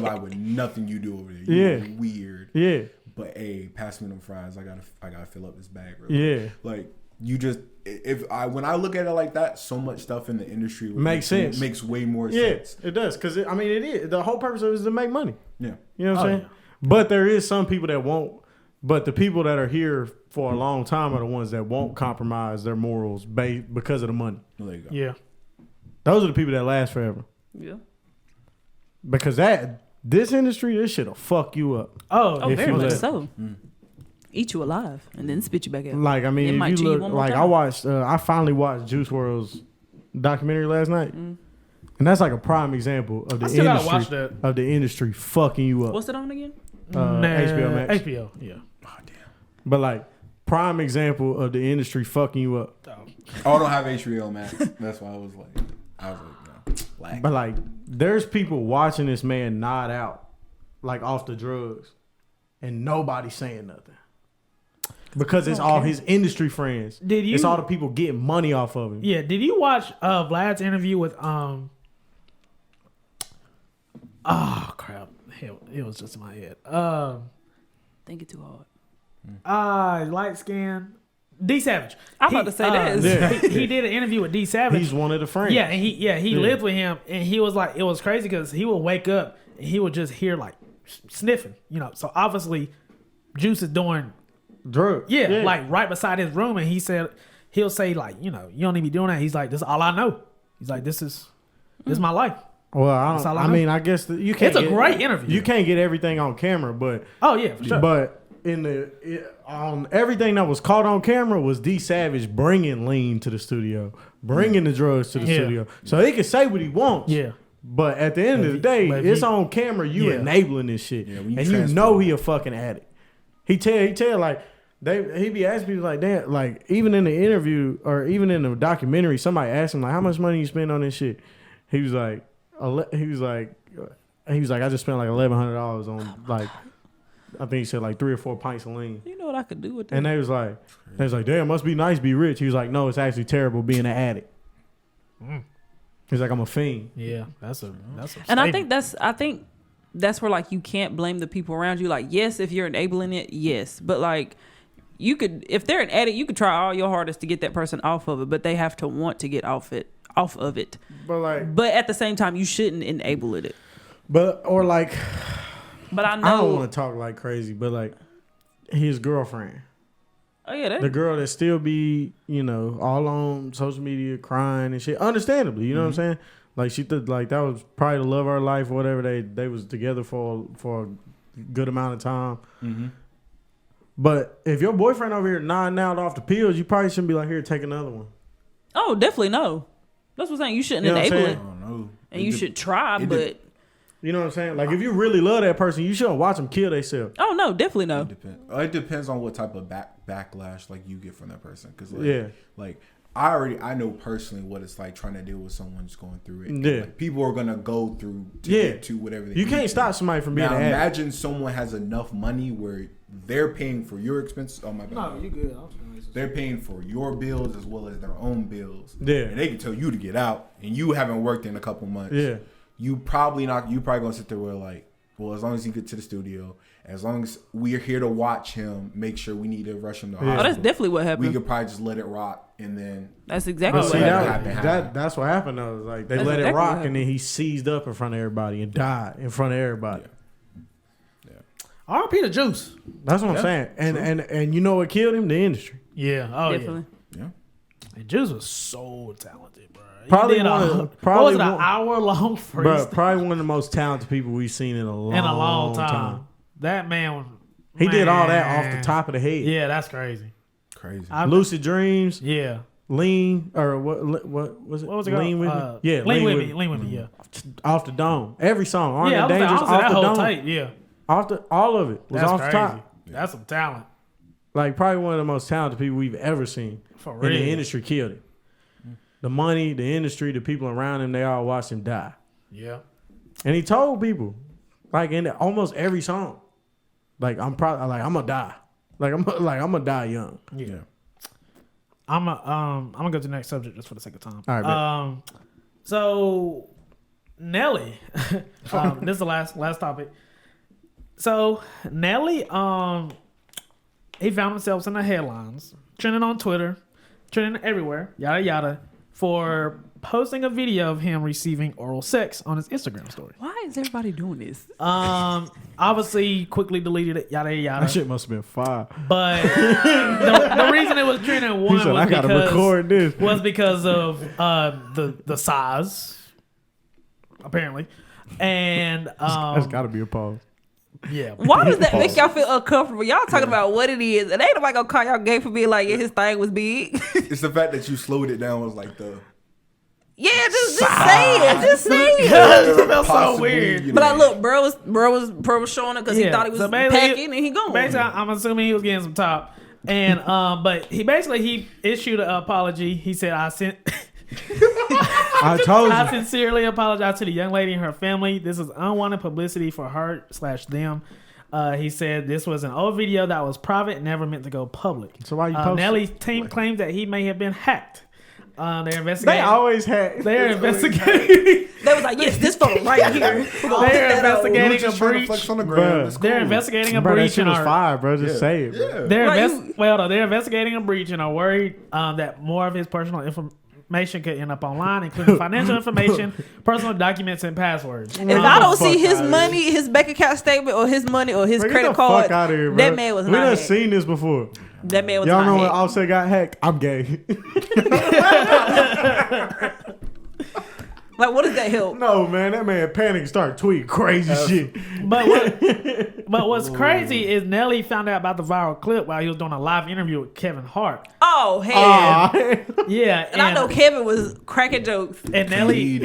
vibe with nothing you do over there. You're weird. Yeah. But hey, pass me them fries. I gotta fill up this bag. Real yeah. Quick. Like you just when I look at it like that, so much stuff in the industry makes sense. Makes way more sense. Yeah, it does because it is the whole purpose of it is to make money. Yeah. You know what I'm saying? Yeah. But there is some people that won't. But the people that are here for a long time are the ones that won't compromise their morals because of the money. There you go. Yeah. Those are the people that last forever. Yeah. Because this industry, this shit'll fuck you up. Oh, very much so. Eat you alive and then spit you back out. Like, I mean, if you look, like I finally watched Juice WRLD's documentary last night. And that's like a prime example of the industry fucking you up. What's it on again? HBO Max. HBO, yeah. Oh, damn. But like, prime example of the industry fucking you up. Oh, I don't have HBO Max. That's why I was like, no. But like, there's people watching this man nod out, like off the drugs, and nobody's saying nothing. Because it's all his industry friends. It's all the people getting money off of him. Yeah. Did you watch Vlad's interview with oh crap. Hell, it was just in my head. Thinking too hard. Light skin. D Savage. I'm about to say this. He did an interview with D Savage. He's one of the friends. Yeah, and he lived with him, and he was like, it was crazy because he would wake up and he would just hear like sniffing, you know. So obviously, Juice is doing drugs. Yeah, like right beside his room, and he'll say like, you know, you don't need to be doing that. He's like, this is all I know. He's like, this is my life. Well, I mean, I guess you can't. It's a great interview. You can't get everything on camera, but yeah, for sure. But on everything that was caught on camera was D Savage bringing lean to the studio, bringing the drugs to the studio, so he can say what he wants. Yeah. But at the end of the day, it's on camera. You enabling this shit, and you know he a fucking addict. He tell like he be asking people like that. Like even in the interview or even in the documentary, somebody asked him like, "How much money you spend on this shit?" He was like, I just spent like $1,100 on like, I think he said like 3 or 4 pints of lean. You know what I could do with that? And they was like, damn, must be nice, be rich. He was like, no, it's actually terrible being an addict. He's like, I'm a fiend. Yeah, that's a. And statement. I think that's where like you can't blame the people around you. Like, yes, if you're enabling it, yes, but like you could, if they're an addict, you could try all your hardest to get that person off of it, but they have to want to get off of it. But at the same time, you shouldn't enable it. But I know I don't want to talk like crazy, but like his girlfriend. Oh yeah, the girl that still be, you know, all on social media crying and shit. Understandably, you know what I'm saying? Like she like that was probably the love of her life or whatever. They was together for a good amount of time. Mm-hmm. But if your boyfriend over here nodding out off the pills, you probably shouldn't be like, here, take another one. Oh, definitely no. That's what I'm saying. You shouldn't enable it. Oh, no. And you should try, but... You know what I'm saying? Like, if you really love that person, you shouldn't watch them kill themselves. Oh, no, definitely no. It depends on what type of backlash, like, you get from that person. Because, like, I know personally what it's like trying to deal with someone who's going through it. Yeah. Like, people are going to go through to get to whatever they You can't stop somebody from being an addict. Imagine someone has enough money where they're paying for your expenses. Oh, my God. No, you good. They're paying for your bills as well as their own bills. Yeah. And they can tell you to get out, and you haven't worked in a couple months. Yeah. You probably gonna sit there with like, well, as long as he gets to the studio, as long as we're here to watch him, make sure we need to rush him to hospital. Oh, that's definitely what happened. We could probably just let it rock, and then that's exactly what happened. That's what happened though. Like they let it rock, and then he seized up in front of everybody and died in front of everybody. R.P. the Juice. That's what I'm saying. And you know what killed him? The industry. Yeah. Oh, definitely. Yeah. And Juice was so talented, bro. Probably an hour long freestyle. Bro, probably one of the most talented people we've seen in a long time. That man He did all that off the top of the head. Yeah, that's crazy. Crazy. Lucid Dreams. Yeah. Lean or what was it? What was it Lean called? with me. Yeah, Lean with me. Lean with me. Yeah. Off the dome. Every song. Aren't Yeah, It Dangerous? honestly, Off that the whole dome. tape. Yeah. All of it was That's off crazy. the top. That's some talent. Like probably one of the most talented people we've ever seen. For And real. the industry killed it. The money, the industry, the people around him, they all watched him die. Yeah. And he told people, like in almost every song, like I'm gonna die. Like I'm gonna die young. Yeah. I'm gonna go to the next subject just for the sake of time. All right, So Nelly, this is the last topic. So Nelly, he found himself in the headlines, trending on Twitter, trending everywhere, yada yada, for posting a video of him receiving oral sex on his Instagram story. Why is everybody doing this? Obviously quickly deleted it, yada yada. That shit must have been fire. But the reason it was trending He one said, was I gotta record this. was because of the size, apparently, and That's gotta be a pause. yeah. Why does that make y'all feel uncomfortable? Y'all talking about what it is, and ain't nobody gonna call y'all gay for being like, yeah, his thing was big. It's the fact that you slowed it down was like the. Yeah, just say it. Just say it. It felt so Possibly, weird. you know. But like, look, bro was showing it because he thought he was so basically- packing, and he going. Basically, I'm assuming he was getting some top, and but he issued an apology. He said, "I told I you. sincerely apologize to the young lady and her family. This is unwanted publicity for her/them." He said this was an old video that was private and never meant to go public. So why you posting? Nelly's team claims that he may have been hacked. They're They investigating. always had. They're investigating. They was like, yes, this photo right here. We're gonna They're put that out. We were investigating just a trying to breach. flex on the Bruh. ground. It's They're cool. investigating a Bro, that breach shit and was are fire, bro. Just say it, bro. Yeah. they're they're investigating a breach and are worried that more of his personal information could end up online, including financial information, personal documents, and passwords. If I don't Fuck see his outta money, his bank account statement, or his money, or his Bro, get credit the card, fuck out of here, bro. that man was We not done hacked. seen this before. That man was Y'all not know when hacked. Offset got hacked? I'm gay. Like, what does that help? No, man, that man panicked and started tweeting crazy shit. But what's crazy is Nelly found out about the viral clip while he was doing a live interview with Kevin Hart. Oh, hell. Aw. Yeah, And I know Kevin was cracking jokes. And Nelly,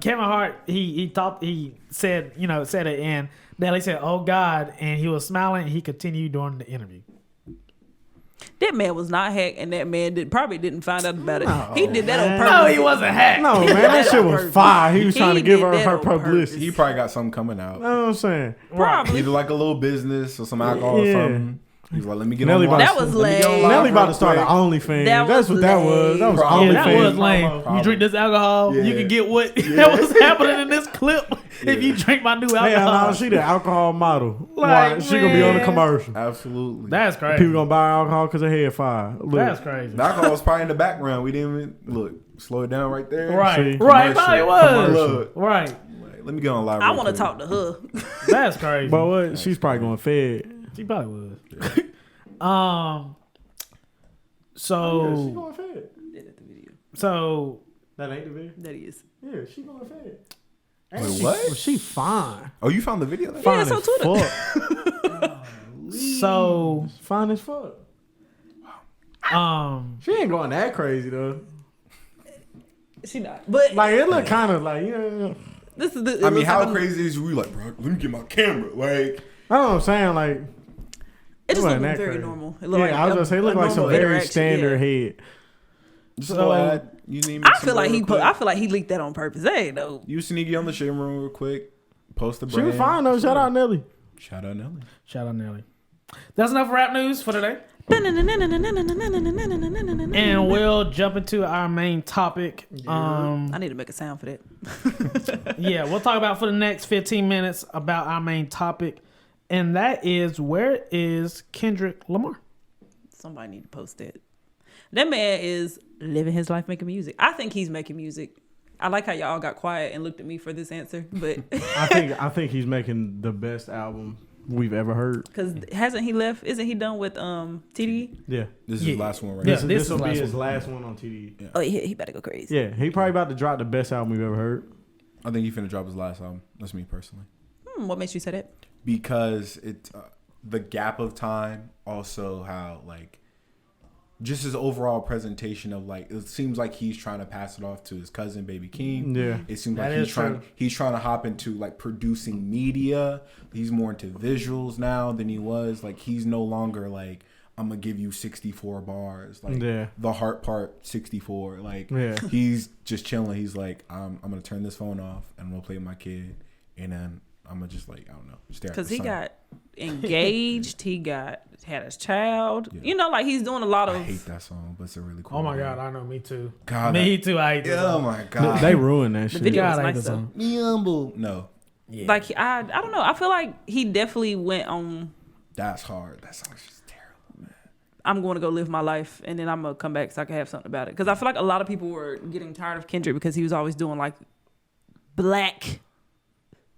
Kevin Hart, he said it, and Nelly said, "Oh God," and he was smiling. And he continued during the interview. That man was not hacked, and that man probably didn't find out about it. He did that on man. purpose. No, he wasn't hacked. No, man, that shit was fire. He was trying to He give did her that her on publicity. He probably got something coming out. You know what I'm saying? Probably. Either like a little business or some alcohol or Yeah. something. He's like, let me get Nelly on about That to- was let me get on lame. live Nelly about real to start an quick. OnlyFans. That That's was what that was. That was lame. Yeah, that OnlyFans. was lame. Probably. You drink this alcohol, you Yeah. can get what that was happening in this clip. If you drink my new Hey, alcohol, no, she the alcohol model. Like, She gonna be on the man. commercial. Absolutely. that's crazy. People gonna buy alcohol because her head fire. Look. That's crazy. The alcohol was probably in the background. We didn't even look. Slow it down right there. Right, See? right, Commercial. probably was. Commercial. Right, Like, let me get on live. I real want to quick. talk to her. that's crazy. But what? She's probably going fed. She probably was. She So going fed. so That ain't the video. That is. Yeah, she going fed. Wait, what? She fine. Oh, you found the video? Fine it's on as Twitter. fuck. so Fine as fuck. um She ain't going that crazy though. She not. But Like it look kind of like yeah. this is the. I mean, looks how like a- crazy is you? Like, bro, let me get my camera. Like, I know what I'm saying. Like It just wasn't looked that very crazy. normal. It yeah, looked like I was gonna say it looked like some normal very interaction, standard yeah. head. just So- a little ad. You need me I some feel like real he quick? I feel like he leaked that on purpose. That ain't no. You sneaky on the shade room real quick. Post the She brand. was fine though. Shout out Nelly. Shout out Nelly. shout out Nelly. That's enough rap news for today. And we'll jump into our main topic. I need to make a sound for that. Yeah, we'll talk about for the next 15 minutes about our main topic, and that is where is Kendrick Lamar? Somebody need to post that. That man is living his life making music. I think he's making music. I like how y'all got quiet and looked at me for this answer, but I think he's making the best album we've ever heard. because hasn't he left? Isn't he done with TDE? Yeah. This is Yeah. his last one right Yeah. now. this This will is be last his one. last one on TD. Oh, he better go crazy. Yeah, he probably about to drop the best album we've ever heard. I think he finna drop his last album. That's me personally. What makes you say that? Because it, the gap of time, also how like just his overall presentation of like, it seems like he's trying to pass it off to his cousin Baby Keem. Yeah, it seems like he's trying to hop into like producing media. He's more into visuals now than he was. Like he's no longer like, I'm gonna give you 64 bars, like the heart part 64. Like he's just chilling. He's like, I'm gonna turn this phone off and I'm gonna play with my kid, and then I'm gonna just like, I don't know, stare at the sun. Because he got engaged, had his child. Yeah. You know, like he's doing a lot of. I hate that song, but it's a really cool. Oh my God, I know, me too. God, me too. I hate that song. Oh my God, they ruined that shit. The video God, was I hate nice the song. Me humble. No. Yeah. Like I don't know. I feel like he definitely went on. That's hard. That song's just terrible, man. I'm going to go live my life, and then I'm gonna come back so I can have something about it. Because I feel like a lot of people were getting tired of Kendrick because he was always doing like black,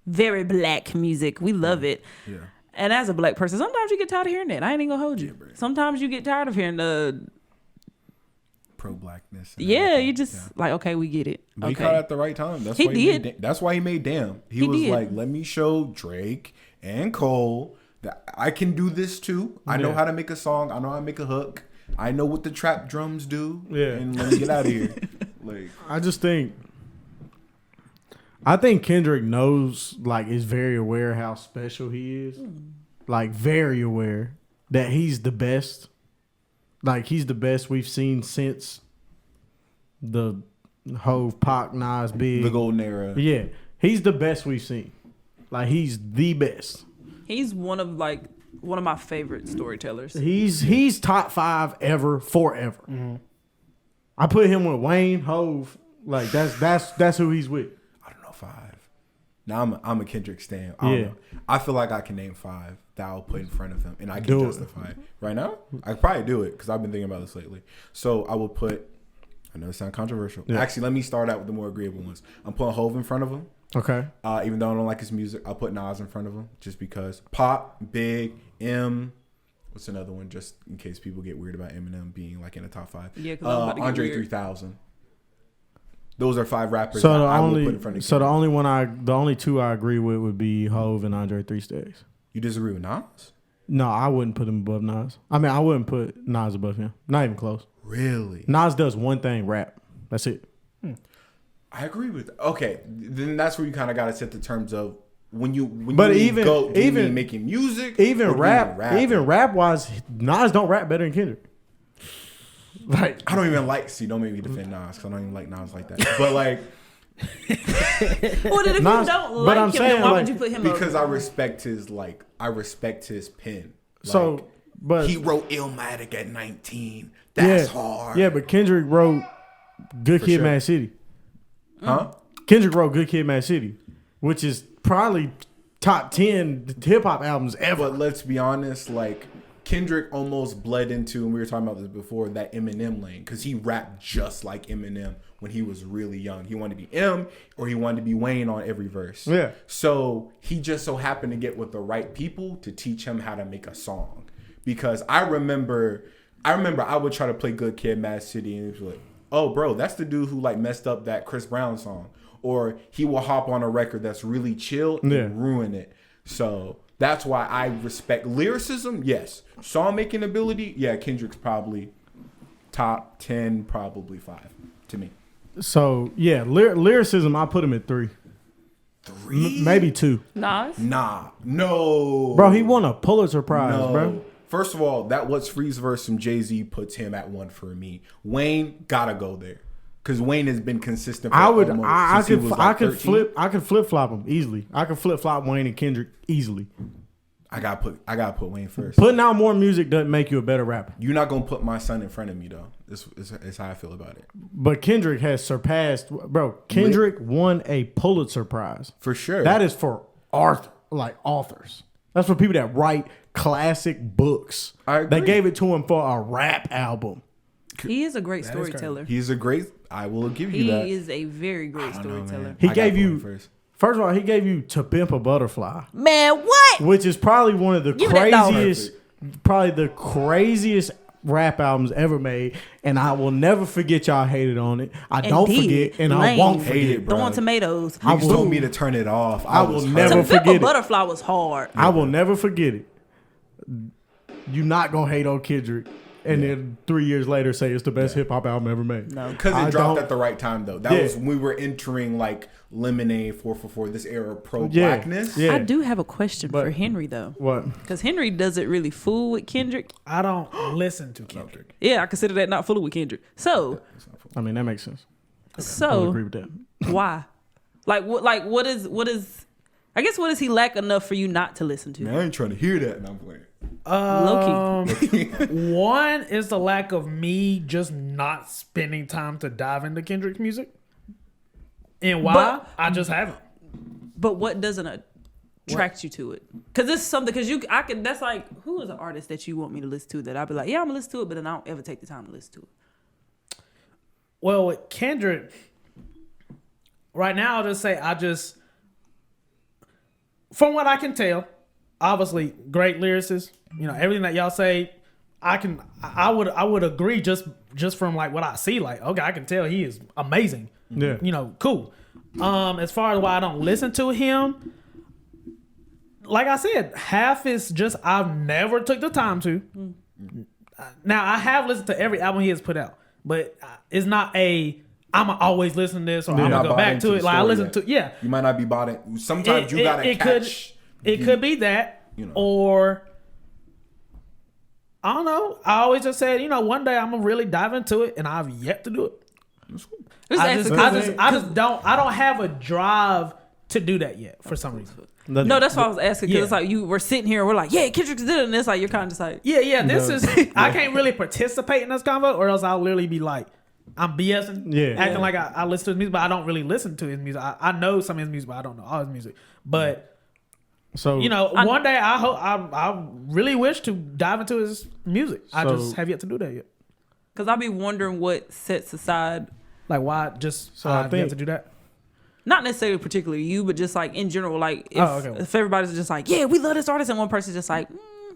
very black music. We love it. Yeah. And as a black person, sometimes you get tired of hearing that. I ain't even gonna hold you. Yeah, sometimes you get tired of hearing the pro-blackness. Yeah, you just like, okay, we get it. But he caught at the right time. That's why that's why he made Damn. He was like, let me show Drake and Cole that I can do this too. I know how to make a song. I know how to make a hook. I know what the trap drums do. Yeah. And let me get out of here. Like, I think Kendrick knows, like, is very aware how special he is. Like, very aware that he's the best. Like, he's the best we've seen since the Hove, Pac, Nas, Big. The golden era. Yeah. He's the best we've seen. Like, he's the best. He's one of my favorite storytellers. He's top 5 ever, forever. Mm-hmm. I put him with Wayne, Hove. Like, that's who he's with. 5. Now I'm a Kendrick stan. I feel like I can name 5 that I'll put in front of him, and I can justify it. Right now, I could probably do it because I've been thinking about this lately. So I will put. I know it sounds controversial. Yeah. Actually, let me start out with the more agreeable ones. I'm putting Hove in front of him. Okay. Even though I don't like his music, I'll put Nas in front of him just because. Pop, Big, M. What's another one? Just in case people get weird about Eminem being like in the top 5. Yeah, because Andre 3000. Those are 5 rappers that I will put in front of you. So the only 2 I agree with would be Hove and Andre 3 Stacks. You disagree with Nas? No, I wouldn't put him above Nas. I mean, I wouldn't put Nas above him. Not even close. Really? Nas does one thing, rap. That's it. I agree with that. Okay, then that's where you kind of got to set the terms of when you making music, even rap wise, Nas don't rap better than Kendrick. Like, I don't even like. See, don't make me defend Nas because I don't even like Nas like that. But like, well, then if Nas, you don't like him, then why would you put him? Because I respect his pen. Like, so, but he wrote Illmatic at 19. That's hard. Yeah, but Kendrick wrote Good Kid, Mad City. Huh? Kendrick wrote Good Kid, Mad City, which is probably top 10 hip hop albums ever. But let's be honest, like, Kendrick almost bled into, and we were talking about this before, that Eminem lane, because he rapped just like Eminem when he was really young. He wanted to be M or he wanted to be Wayne on every verse. Yeah. So he just so happened to get with the right people to teach him how to make a song. Because I remember I would try to play Good Kid, Mad City, and it was like, oh, bro, that's the dude who like messed up that Chris Brown song. Or he will hop on a record that's really chill and ruin it. So that's why I respect lyricism. Yes. Song making ability. Yeah. Kendrick's probably top 10, probably 5 to me. So yeah, lyricism. I put him at 3. 3? Maybe 2. Nas? Nah. No. Bro, he won a Pulitzer Prize, bro. First of all, that What's Free's verse from Jay-Z puts him at 1 for me. Wayne gotta go there. Because Wayne has been consistent. I could flip flop him easily. I could flip flop Wayne and Kendrick easily. I gotta put Wayne first. Putting out more music doesn't make you a better rapper. You're not gonna put my son in front of me though. This is how I feel about it. But Kendrick has surpassed, bro. Kendrick won a Pulitzer Prize for sure. That is for authors. That's for people that write classic books. They gave it to him for a rap album. He is a great storyteller. I will give you that. He is a very great storyteller. He gave you, first of all, he gave you To Pimp a Butterfly. Man, what? Which is probably one of the craziest rap albums ever made. And I will never forget y'all hated on it. I forget, and I won't forget. Throwing tomatoes. You told me to turn it off. I will never forget it. To Pimp a Butterfly was hard. I will never forget it. You're not going to hate on Kendrick. and then 3 years later say it's the best hip hop album ever made. No. Because it dropped at the right time, though. That was when we were entering like Lemonade, 444, this era of pro-blackness. Yeah. I do have a question for Henry though. What? Because Henry doesn't really fool with Kendrick. I don't listen to Kendrick. Yeah, I consider that not fooling with Kendrick. So, I mean, that makes sense. I so agree with that. why? What is? I guess what does he lack enough for you not to listen to? Man, I ain't trying to hear that, and I'm playing. Low-key. One is the lack of me just not spending time to dive into Kendrick's music. And why? I just haven't. But what doesn't attract you to it? Because it's something. That's like, who is an artist that you want me to listen to that I'll be like, yeah, I'm gonna listen to it, but then I don't ever take the time to listen to it. Well, with Kendrick, right now I'll just say from what I can tell, obviously great lyricist. You know, everything that y'all say, I would agree just from like what I see. Like, okay, I can tell he is amazing. Yeah. You know, cool. As far as why I don't listen to him, like I said, half is just I've never took the time to. Now I have listened to every album he has put out, but it's not I'ma always listen to this or I'm gonna go back to it. Like I listen to You might not be bought it. Sometimes you gotta catch. It could be that, you know, or I don't know. I always just said, you know, one day I'm gonna really dive into it, and I've yet to do it. I don't have a drive to do that yet for some reason. No, that's why I was asking, because it's like you were sitting here and we're like, yeah, Kendrick's did it, and it's like you're kind of just like, this is I can't really participate in this convo, or else I'll literally be like, I'm BSing, acting like I listen to his music, but I don't really listen to his music. I know some of his music, but I don't know all his music. But so you know, one day I really wish to dive into his music. I just have yet to do that yet. Because I'll be wondering what sets aside, like why just so I have yet to do that. Not necessarily particularly you, but just like in general, like if everybody's just like, yeah, we love this artist, and one person's just like,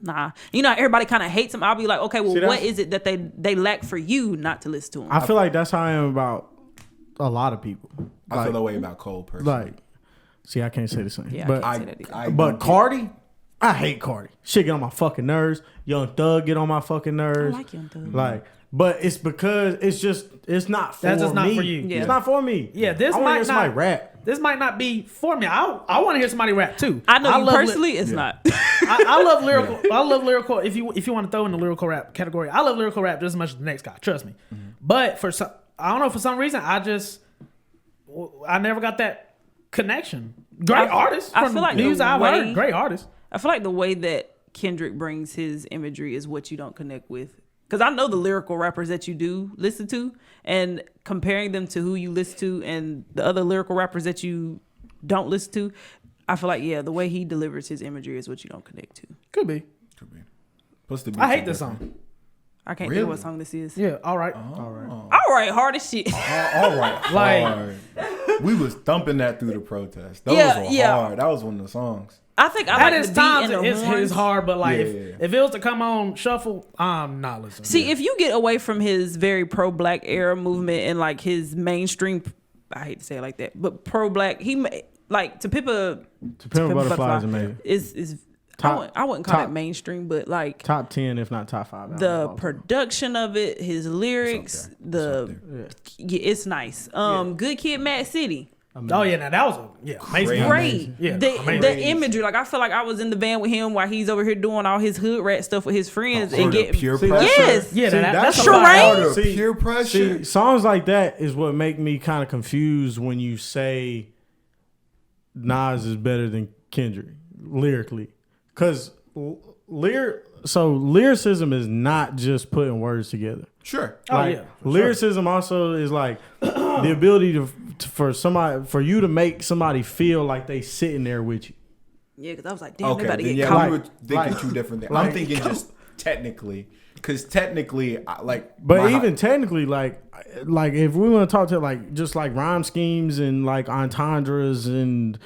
nah, you know, everybody kind of hates him. I'll be like, okay, well, what is it that they lack for you not to listen to him? I feel like that's how I am about a lot of people. I feel that way about Cole personally. Like, see, I can't say the same. Yeah, but I can't say that either. But Cardi, I hate Cardi. Shit get on my fucking nerves. Young Thug get on my fucking nerves. I like Young Thug. Like, but it's because it's not for me. That's just not for you. Yeah. It's not for me. Yeah, this I might not rap. This might not be for me. I want to hear somebody rap too. I know you personally, it's not. I love lyrical. I love lyrical. If you want to throw in the lyrical rap category, I love lyrical rap just as much as the next guy. Trust me. But for some, I don't know, for some reason, I never got that connection. Great artist. I feel like great artist. I feel like the way that Kendrick brings his imagery is what you don't connect with. Because I know the lyrical rappers that you do listen to, and comparing them to who you listen to and the other lyrical rappers that you don't listen to, I feel like, the way he delivers his imagery is what you don't connect to. Could be. I hate this song. I can't think of what song this is. Yeah, all right. All right, hard as shit. All right. Like, we was thumping that through the protest. Those were hard. That was one of the songs. I think at its times it's hard, but like if it was to come on shuffle, I'm not listening. See, if you get away from his very pro-black era movement and like his mainstream, I hate to say it like that, but pro-black, he like To Pimp a Butterfly is amazing. Is I wouldn't call it mainstream, but like top 10, if not top 5. The production of it, his lyrics, it's nice. Good Kid, Mad City. Amazing. Oh yeah, now that was amazing. Great. Yeah, the imagery, like I feel like I was in the van with him while he's over here doing all his hood rat stuff with his friends and getting peer pressure. Yes, that's Sherane. Peer pressure. See, songs like that is what make me kind of confused when you say Nas is better than Kendrick lyrically, because lyricism is not just putting words together. Sure. Lyricism also is like the ability for you to make somebody feel like they sitting there with you. Yeah, because I was like, damn, they about to get we caught. were thinking two different things. I'm thinking just technically, because technically, even technically, like if we want to talk to like just like rhyme schemes and like entendres and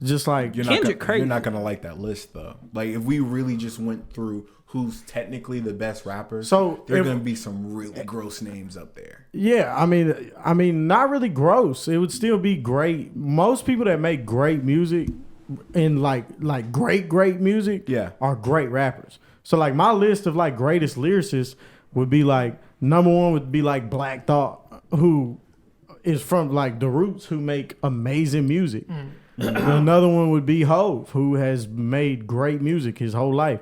just like you're not gonna like that list though. Like if we really just went through who's technically the best rappers, so there's gonna be some really gross names up there. Yeah, I mean, not really gross. It would still be great. Most people that make great music and like great music, are great rappers. So like my list of like greatest lyricists, would be like number one would be like Black Thought, who is from like the Roots, who make amazing music. Another one would be Hove, who has made great music his whole life.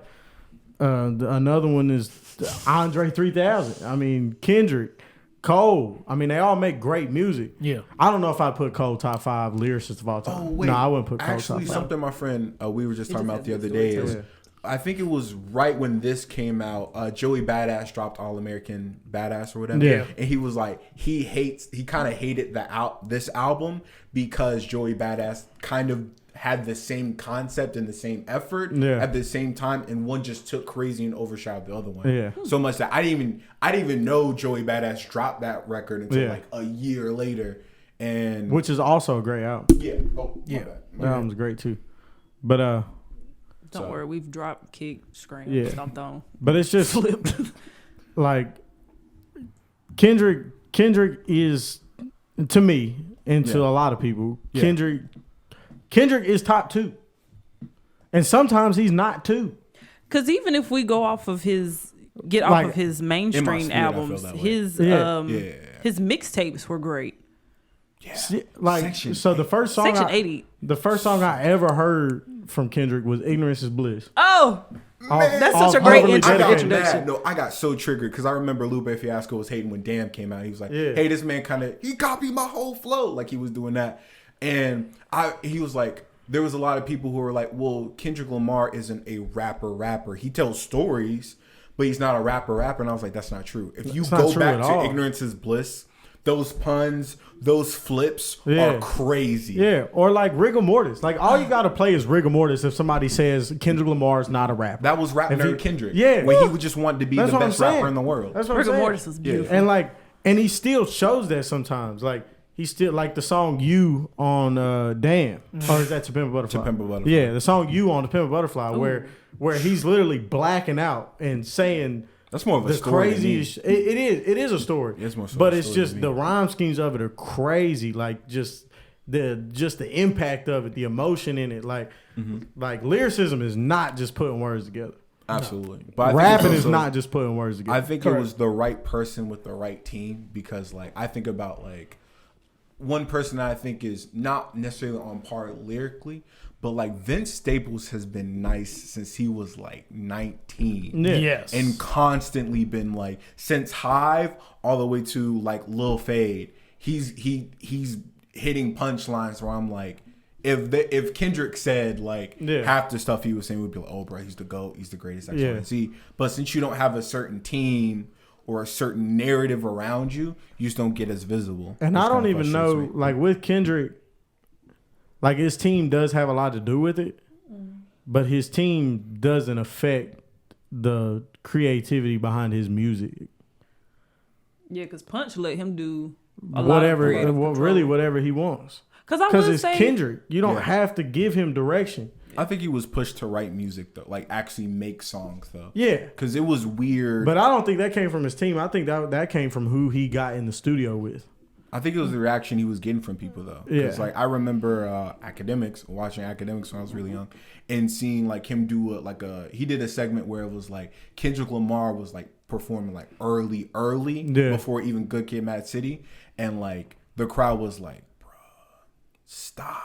Another one is Andre 3000. I mean, Kendrick, Cole. I mean, they all make great music. Yeah. I don't know if I put Cole top 5 lyricists of all time. Oh wait, no, I wouldn't put Cole actually top 5. something my friend we were just talking about the other story day too. is I think it was right when this came out. Joey Badass dropped All American Badass or whatever. Yeah. And he was like, he kind of hated this album because Joey Badass kind of had the same concept and the same effort at the same time, and one just took crazy and overshadowed the other one. Yeah. So much that I didn't even know Joey Badass dropped that record until like a year later. And Which is also a great album. yeah. Oh, my bad. That album's great too. But Don't worry, we've dropped, kicked, screamed, Yeah. stomped on. But it's just Flipped. like Kendrick is, to me and to a lot of people, Kendrick is top 2. And sometimes he's not 2. Because even if we go off of his mainstream spirit, I albums, feel that way. his mixtapes were great. Like Section so the first song Section 80. the first song I ever heard from Kendrick was Ignorance is Bliss. Oh, that's such a Off great Overly intro- I got Dedicated. introduction. mad. No, I got so triggered because I remember Lupe Fiasco was hating when Damn came out. He was like, Yeah. "Hey, this man he copied my whole flow." Like he was doing that, and he was like, there was a lot of people who were like, "Well, Kendrick Lamar isn't a rapper. He tells stories, but he's not a rapper." And I was like, "That's not true. If you That's not go true back at to all. Ignorance is Bliss, those puns, those flips are crazy." Yeah, or like rigor mortis. Like all you gotta play is rigor mortis if somebody says Kendrick Lamar is not a rapper. That was rap If nerd he- Kendrick. Yeah. when he would just want to be the That's what I'm best saying. rapper in the world. That's what I'm Rigor saying. Mortis was beautiful. And he still shows that sometimes. Like he still like the song "You" on "Damn" or is that "To Pimp a Butterfly"? To Pimp a Butterfly. Yeah, the song "You" on "To Pimp a Butterfly" where he's literally blacking out and saying That's more of a the story to me. craziest. It is a story. It's more so but a it's story just to me. the rhyme schemes of it are crazy. Like just the impact of it, the emotion in it. Like lyricism is not just putting words together. Absolutely. But I think Rapping it's is also- not just putting words together. I think it was the right person with the right team because, like, I think about, like, one person that I think is not necessarily on par lyrically, but, like, Vince Staples has been nice since he was, like, 19. Yeah. Yes. And constantly been, like, since Hive all the way to, like, Lil Fade, he's hitting punchlines where I'm like, if Kendrick said like half the stuff he was saying, we'd be like, "Oh, bro, he's the GOAT, he's the greatest X, Y, and Z." But since you don't have a certain team or a certain narrative around you, you just don't get as visible. And Which I don't kinda even frustrates know, me. like with Kendrick, like his team does have a lot to do with it, but his team doesn't affect the creativity behind his music. Yeah, because Punch let him do a lot of Whatever, creative control. really, whatever he wants. Because It's say, Kendrick. You don't have to give him direction. I think he was pushed to write music though, like actually make songs though. Yeah, Because it was weird. but I don't think that came from his team. I think that came from who he got in the studio with. I think it was the reaction he was getting from people though. Because like I remember watching Academics when I was really young, and seeing like him do he did a segment where it was like Kendrick Lamar was like performing like early before even Good Kid, Mad City, and like the crowd was like, "Bruh, stop."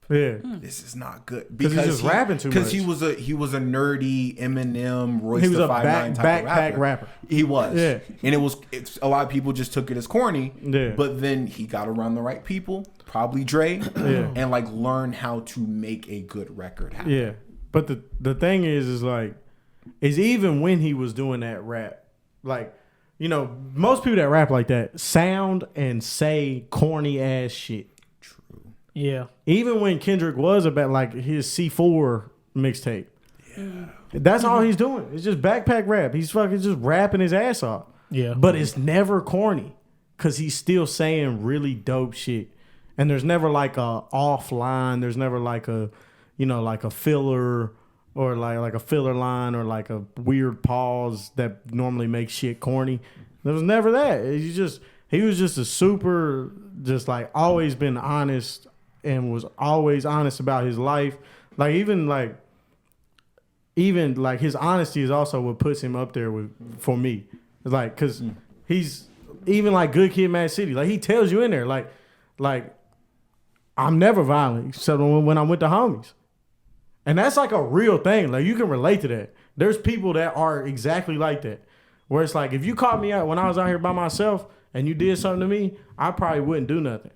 Yeah, This is not good he's just rapping too Because much. he was a nerdy Eminem, Royce he was the a 5'9" type of backpack rapper. He was, Yeah. and it's a lot of people just took it as corny. Yeah. But then he got around the right people, probably Dre, and like learned how to make a good record happen. Yeah, but the thing is like, is even when he was doing that rap, like, you know, most people that rap like that sound and say corny ass shit. Yeah. Even when Kendrick was about like his C4 mixtape, that's all he's doing. It's just backpack rap. He's fucking just rapping his ass off. Yeah. But it's never corny because he's still saying really dope shit. And there's never like a offline. There's never like a, you know, like a filler or like a filler line or like a weird pause that normally makes shit corny. There was never that. He was just a super, just like always been honest and was always honest about his life. Like even like his honesty is also what puts him up there for me. It's like, cause he's even like Good Kid, Mad City. Like he tells you in there, like I'm never violent except when I'm with the homies, and that's like a real thing. Like you can relate to that. There's people that are exactly like that, where it's like if you caught me out when I was out here by myself and you did something to me, I probably wouldn't do nothing.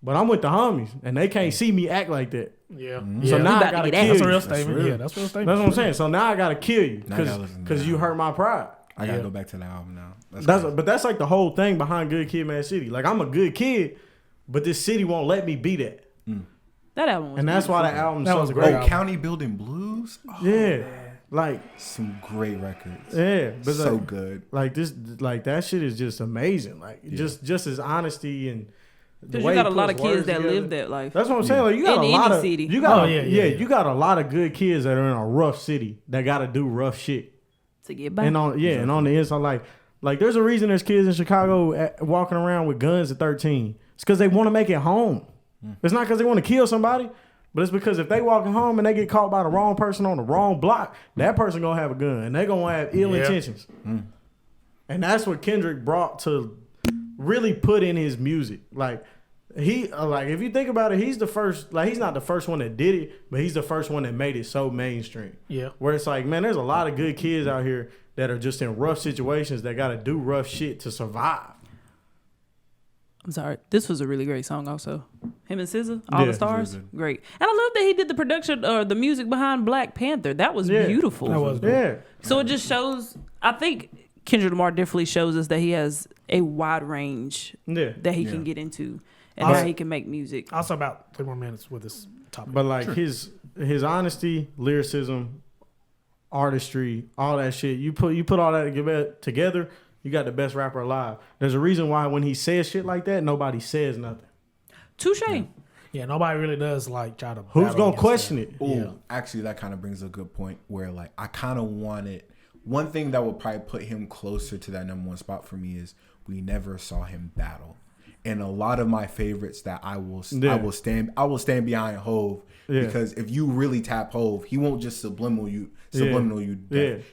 But I'm with the homies, and they can't see me act like that. Yeah. So now I gotta kill you. That's a real statement. Yeah, that's a real statement. That's what I'm saying. So now I gotta kill you because you hurt my pride. I gotta go back to the album now. But that's like the whole thing behind Good Kid, Mad City. Like I'm a good kid, but this city won't let me be that. That album was and that's why the album's That so was a great. great Oh, album. County Building Blues. Oh, Yeah, man. like Some great records. yeah, but So like, good. like this, like that shit is just amazing. Like just his honesty and the because way you got a he lot puts of kids words that together. live that life. That's what I'm saying. Like you got In a lot any of city. you got yeah. you got a lot of good kids that are in a rough city that got to do rough shit. To get back. And on and on the inside, like there's a reason there's kids in Chicago walking around with guns at 13. It's because they want to make it home. It's not because they want to kill somebody, but it's because if they walking home and they get caught by the wrong person on the wrong block, that person gonna have a gun and they gonna have ill intentions. And that's what Kendrick brought to really put in his music. Like he like if you think about it, he's the first. Like he's not the first one that did it, but he's the first one that made it so mainstream. Yeah. Where it's like, man, there's a lot of good kids out here that are just in rough situations that got to do rough shit to survive. I'm sorry. This was a really great song also. Him and SZA, All Yeah, the Stars. really Great. And I love that he did the production or the music behind Black Panther. That was beautiful. That was Yeah. So it just shows, I think Kendrick Lamar definitely shows us that he has a wide range Yeah. that he can get into and Also- how he can make music. Also, about 3 more minutes with this topic. But like his honesty, lyricism, artistry, all that shit. You put all that together, you got the best rapper alive. There's a reason why when he says shit like that, nobody says nothing. Touche. Yeah, nobody really does like try to. Who's battle gonna against question that. it? Oh, actually, that kind of brings a good point where, like, I kind of wanted one thing that would probably put him closer to that number one spot for me is we never saw him battle. And a lot of my favorites that I will stand behind Hove because if you really tap Hove, he won't just subliminal you.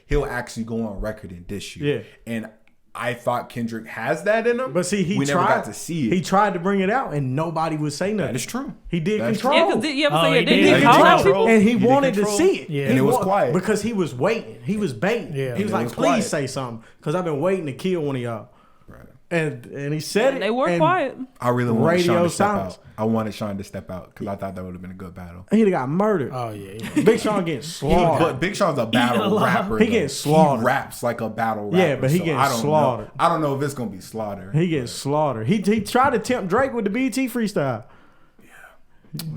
He'll actually go on record and diss you. Yeah. And I thought Kendrick has that in him. But see, we never got to see it. He tried to bring it out, and nobody would say nothing. That is true. He did That's control. Yeah, because you ever say he it? Didn't did. he He call did out control. people? And he did wanted to control. see it. Yeah. He And it was wa- quiet. because he was waiting. He was baiting. Yeah. He was And it like, was "Please quiet. say something," because I've been waiting to kill one of y'all. Right. And he said it. They were and quiet. I really wanted Radio Sean to step silence. out. I wanted Sean to step out because I thought that would have been a good battle. He'd have got murdered. Oh yeah. Big Sean getting slaughtered. But Big Sean's a battle rapper. He though. getting slaughtered. He raps like a battle rapper. Yeah, but he so getting I don't slaughtered. Know. I don't know if it's gonna be slaughter. He getting slaughtered. He tried to tempt Drake with the BT freestyle.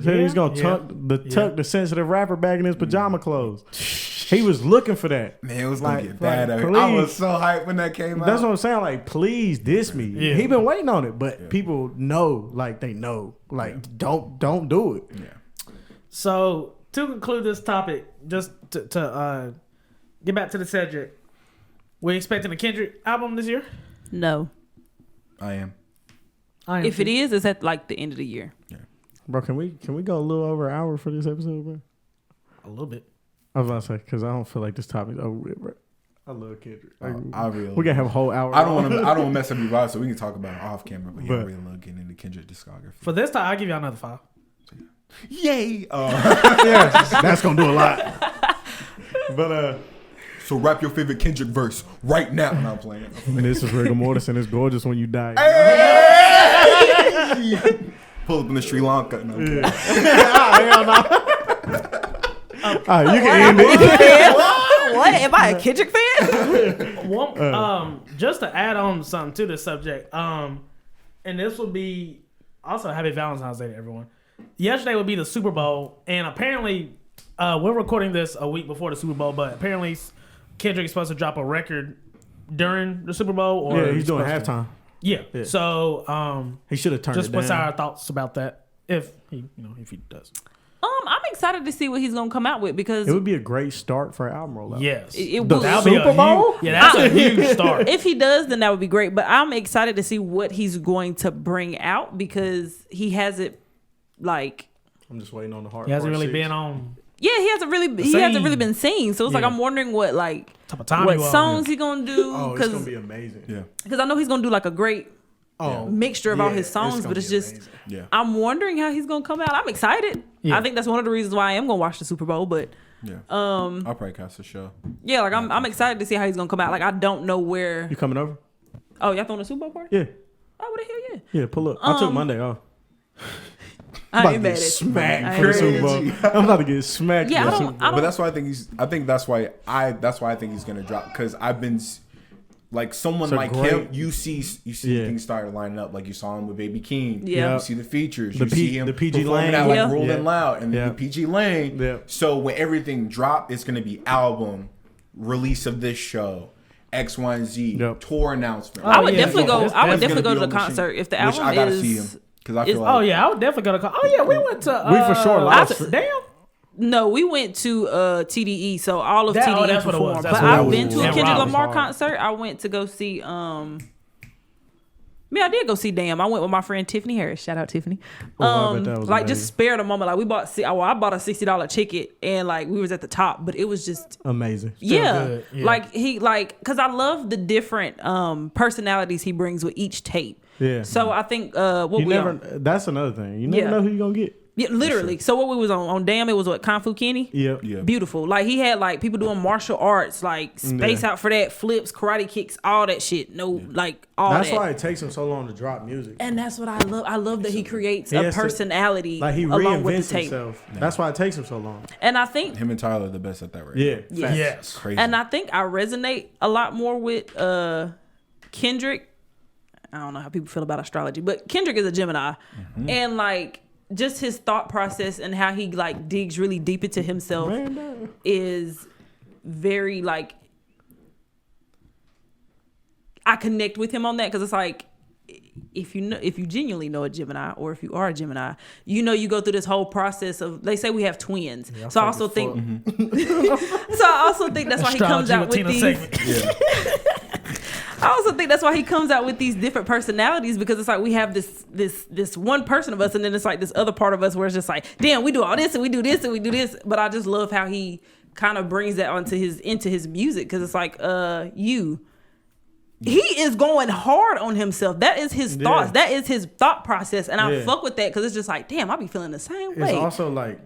Said he's gonna tuck the sensitive rapper back in his pajama clothes. He was looking for that. Man, it was gonna Like, get bad. like, I please. was so hyped when that came out. That's what I'm saying. Like, please diss me. Yeah. He been waiting on it, but people know. Like, they know. Like, don't do it. Yeah. So to conclude this topic, just to get back to the subject, we expecting a Kendrick album this year? No. I am. If it is, it's at like the end of the year. Bro, can we go a little over an hour for this episode, bro? a little bit. I was about to say because I don't feel like this topic's over with, bro. I love Kendrick. I really. We gotta have a whole hour. I don't want to mess up your vibe, so we can talk about it off camera. But yeah, I But- really love getting into Kendrick discography. For this time, I'll give y'all another 5. Yay! Yeah, that's gonna do a lot. But So rap your favorite Kendrick verse right now. I'm not playing. this is rigor mortis and it's gorgeous when you die. Pull up in the Sri Lanka. No, I'm kidding. Hell no. All right, you can end it. What? Am I a Kendrick fan? Just to add on something to this subject, and this will be also happy Valentine's Day to everyone. Yesterday would be the Super Bowl, and apparently, we're recording this a week before the Super Bowl, but apparently Kendrick's supposed to drop a record during the Super Bowl. Or Yeah, he's doing supposed to. halftime. Yeah. Yeah. So He should have turned just it what's down. our thoughts about that? If he does. I'm excited to see what he's gonna come out with because It would be a great start for an album rollout. Yes. it The will. That'll be a Super Bowl? huge, that's a huge start. If he does, then that would be great. But I'm excited to see what he's going to bring out because he hasn't like I'm just waiting on the hard. He hasn't part really 6. been on. Yeah, he hasn't really been seen. So it's like I'm wondering what songs he gonna do. Oh, it's gonna be amazing. Yeah, because I know he's gonna do like a great mixture of all his songs, but it's just I'm wondering how he's gonna come out. I'm excited. I think that's one of the reasons why I am gonna watch the Super Bowl. But I'll probably catch the show. Yeah, like I'm excited to see how he's gonna come out. Like I don't know where. You coming over? Oh, y'all throwing a Super Bowl party? Yeah. Oh, what the hell? Yeah, pull up. I took Monday off. I ain't mad at you. Smacked for the Super Bowl. I'm about to get smacked. Yeah, I don't. But that's why I think that's why I think he's gonna drop, because I've been like someone like him. You see things started lining up. Like you saw him with Baby Keem. Yeah. You see the features. You see him the PG Lane, that like Rolling Loud, and then the PG Lane. Yeah. So when everything dropped, it's gonna be album release of this show. X, Y, and Z tour announcement. I would definitely go. I would definitely go to the concert if the album I gotta see him. Because I feel like, I would definitely go to. Oh yeah, we went to. We for sure lost. Damn. No, we went to TDE, so all of TDE that's what it was. performed. That's But what I've it been was. to a And Kendrick Rob Lamar was hard. concert. I went to go see. I did go see Damn. I went with my friend Tiffany Harris. Shout out Tiffany. I bet that was like amazing. just spared a moment. Like we bought. I bought a $60 ticket, and like we was at the top, but it was just amazing. Good. Yeah. Like because I love the different personalities he brings with each tape. Yeah. So I think that's another thing. You never know who you gonna get. Yeah, literally. So what we was on Damn, it was what, Kung Fu Kenny? Yep. Yeah. Beautiful. Like he had like people doing martial arts, like space out for that, flips, karate kicks, all that shit. Like all That's that. why it takes him so long to drop music. And that's what I love. I love that he creates a personality like he along with reinvents the tape. himself. That's why it takes him so long. And I think him and Tyler are the best at that right Yeah. now. Yes. Crazy. And I think I resonate a lot more with Kendrick. I don't know how people feel about astrology, but Kendrick is a Gemini. And like just his thought process and how he like digs really deep into himself is very like I connect with him on that, because it's like if you genuinely know a Gemini, or if you are a Gemini, you go through this whole process of, they say we have twins. So I also think so I also think that's why he comes out with these I also think that's why he comes out with these different personalities, because it's like we have this one person of us, and then it's like this other part of us where it's just like, damn, we do all this and we do this and we do this. But I just love how he kind of brings that into his music, because it's like he is going hard on himself. That is his thoughts. That is his thought process, and I fuck with that, because it's just like, damn, I be feeling the same way. It's also like,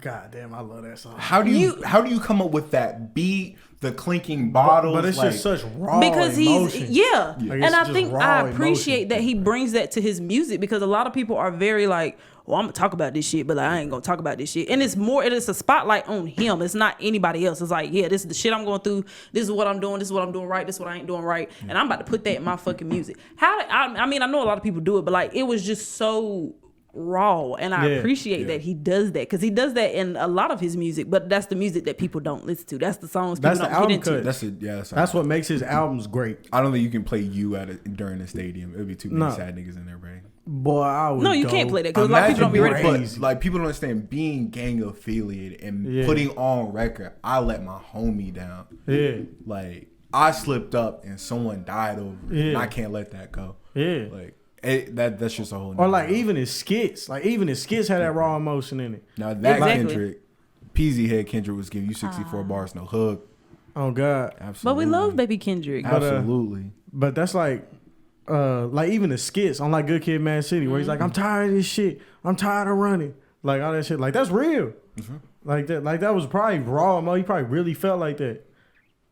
God damn, I love that song. How do you come up with that beat? The clinking bottles, but it's like, just such raw because emotion. Like, and I think I appreciate that he brings that to his music, because a lot of people are very like, well, I'm gonna talk about this shit, but like, I ain't gonna talk about this shit. And it is a spotlight on him. It's not anybody else. It's like, yeah, this is the shit I'm going through. This is what I'm doing. This is what I'm doing right. This is what I ain't doing right. And I'm about to put that in my fucking music. I mean, I know a lot of people do it, but like, it was just so raw, and I appreciate that he does that, because he does that in a lot of his music, but that's the music that people don't listen to. That's the songs people don't get into. That's what makes his albums great. I don't think you can play You during the stadium. It would be too many sad niggas in there, bro. Boy, I would. No, you can't play that, because a lot of people don't be ready for it. Like, people don't understand being gang affiliated and putting on record. I let my homie down. Yeah, like I slipped up and someone died over it, and I can't let that go. Yeah, like. That's just a whole. Or like even his skits, had that raw emotion in it. Now that Kendrick, Peasy Head Kendrick was giving you 64 bars, no hook. Oh God, absolutely. But we love Baby Kendrick. Absolutely. But that's like even the skits on like Good Kid, Mad City, where he's like, I'm tired of this shit. I'm tired of running. Like all that shit. Like that's real. Like that was probably raw. He probably really felt like that.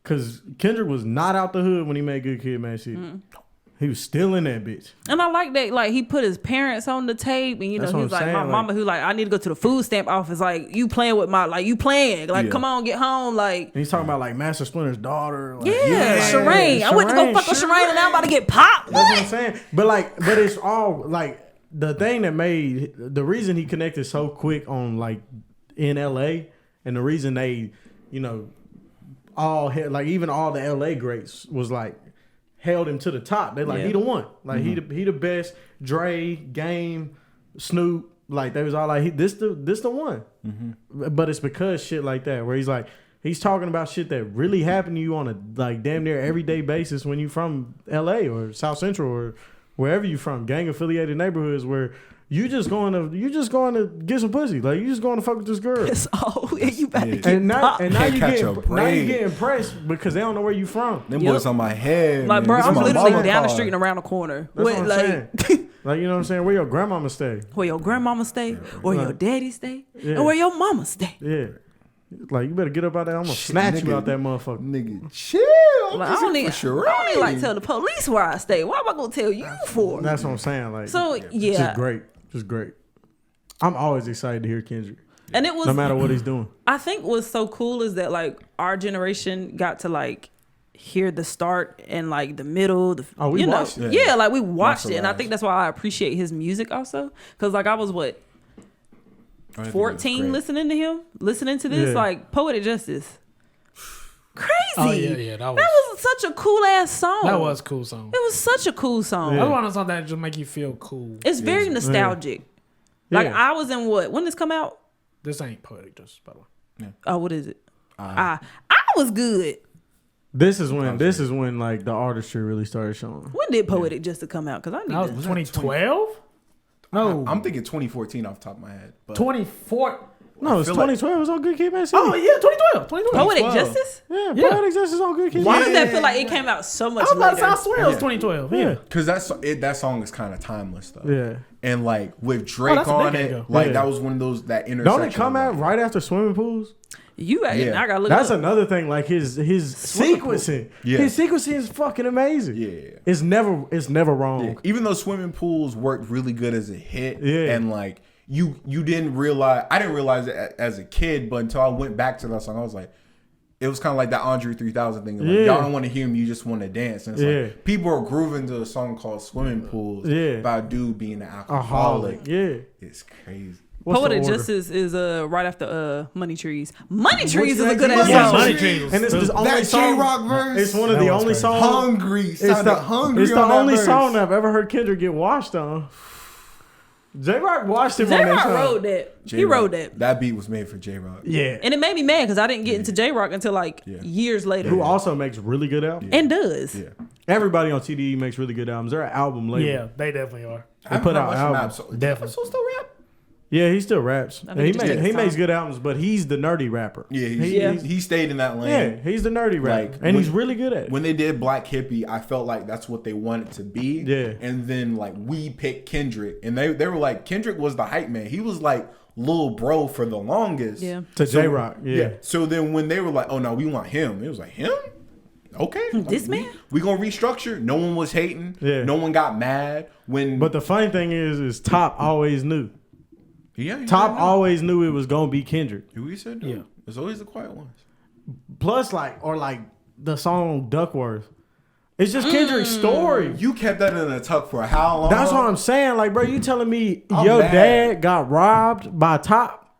Cause Kendrick was not out the hood when he made Good Kid, Mad City. He was still in that bitch. And I like that, like, he put his parents on the tape, and, he was like, my mama who, like, I need to go to the food stamp office. Like, you playing with Like, come on, get home. Like, and he's talking about, like, Master Splinter's daughter. Like, Shireen. I went to go fuck with Shireen, and now I'm about to get popped. That's what I'm saying. But it's all, like, the thing that made, the reason he connected so quick on, like, in L.A., and the reason they, all hit, like, even all the L.A. greats was, like, held him to the top. They like, he the one. Like he the best. Dre, Game, Snoop, like they was all like, this the one. But it's because shit like that, where he's like, he's talking about shit that really happened to you on a like damn near everyday basis when you from LA or South Central or wherever you from, gang affiliated neighborhoods where you just going to get some pussy. Like you just going to fuck with this girl. That's all. You better get And now Can't you catch a break. get impressed because they don't know where you from. Them boys on my head. like, man. bro, This I'm my literally mama down the car. street and around the corner. That's what I'm Like, saying. Like, you know what I'm saying? Where your grandmama stay? where your grandmama stay, where your daddy stay, Yeah. and where your mama stay. Yeah. Like, you better get up out there. I'm going to snatch you nigga. out that motherfucker. Nigga, chill. I'm Like, I just don't here need, for I don't need like charade. tell the police where I stay. Why am I gonna tell you for? That's what I'm saying. Like, So it's yeah, just great. Just great. I'm always excited to hear Kendrick, and it was. no matter what he's doing. I think what's so cool is that like our generation got to like hear the start and like the middle. Oh, we you know, watched it. yeah, like we watched Watched it, and I live. think that's why I appreciate his music also. Because like I was what I think 14 it's listening to him, listening to this Yeah. like Poetic Justice. Crazy. Oh yeah, that was That was such a cool ass song. that was a cool song. It was such a cool song. Yeah. That's one of the songs that just make you feel cool. It's very nostalgic. Like Yeah. I was in what? When this come out? This ain't Poetic Justice, by the way. Oh, what is it? I was good. This is when like the artistry really started showing. When did Poetic Justice come out? Because I That was need to. 2012. No, I'm thinking 2014 off the top of my head. But 24. No, it's feel like- 2012. It was on Good Kid, Man. Oh yeah, 2012. 2012. Poetic 12. Justice? Yeah, Yeah. Poetic Justice is on Good Kid. Why Man. does that feel like it came out so much I was about to later? say, I swear it was Yeah. 2012. Yeah. Yeah. because that song is kind of timeless though. Yeah. And like with Drake that's a on decade it, ago. like Yeah. that was one of those that intersection. Don't it come of, out like- right after Swimming Pools? You got Yeah. I gotta look That's up. another thing. Like his sequencing. Yeah. His sequencing is fucking amazing. Yeah. It's never wrong. Yeah. Even though Swimming Pools worked really good as a hit, Yeah. and like you didn't realize, I didn't realize it as a kid, but until I went back to that song, I was like, it was kind of like that Andre 3000 thing. Like, Yeah. y'all don't want to hear me, you just want to dance. And it's Yeah. like people are grooving to a song called Swimming Pools Yeah. by a dude being an A alcoholic. holic. Yeah. It's crazy. What's the Poetic order? Justice is right after Money Trees. Money Trees is a Trees? good ass Yeah, song. Money Trees. And it's the only That song. J-Rock verse. It's one of That the was only crazy. songs. Hungry. It's Sounded the, hungry. it's the on that only verse. song that I've ever heard Kendrick get washed on. J-Rock watched him on that J-Rock song. wrote that. He J-Rock. wrote that. That beat was made for J-Rock. Yeah. And it made me mad because I didn't get into J-Rock until like Yeah. years later. Who also makes really good albums. And does. Yeah. Everybody on TDE makes really good albums. They're an album label. Yeah, they definitely are. They put out albums. Definitely. So still rap. Yeah, he still raps. I think he just He takes makes time. good albums, but he's the nerdy rapper. Yeah, Yeah. he stayed in that lane. Yeah, he's the nerdy rapper. Like, and he's when- really good at it. When they did Black Hippie, I felt like that's what they wanted to be. Yeah. And then like we picked Kendrick, and they were like, Kendrick was the hype man. He was like little bro for the longest. Yeah. To So- J-Rock, yeah. So then when they were like, oh no, we want him, it was like him. Okay, This Like, man? we gonna restructure. No one was hating. Yeah. No one got mad when. But the funny thing is Top always knew. yeah, Top always knew it was gonna be Kendrick. Who he said? Yeah. It's always the quiet ones. Plus, like the song Duckworth. It's just Kendrick's story. You kept that in a tuck for how long? That's what I'm saying. Like, bro, you telling me I'm your mad. dad got robbed by Top,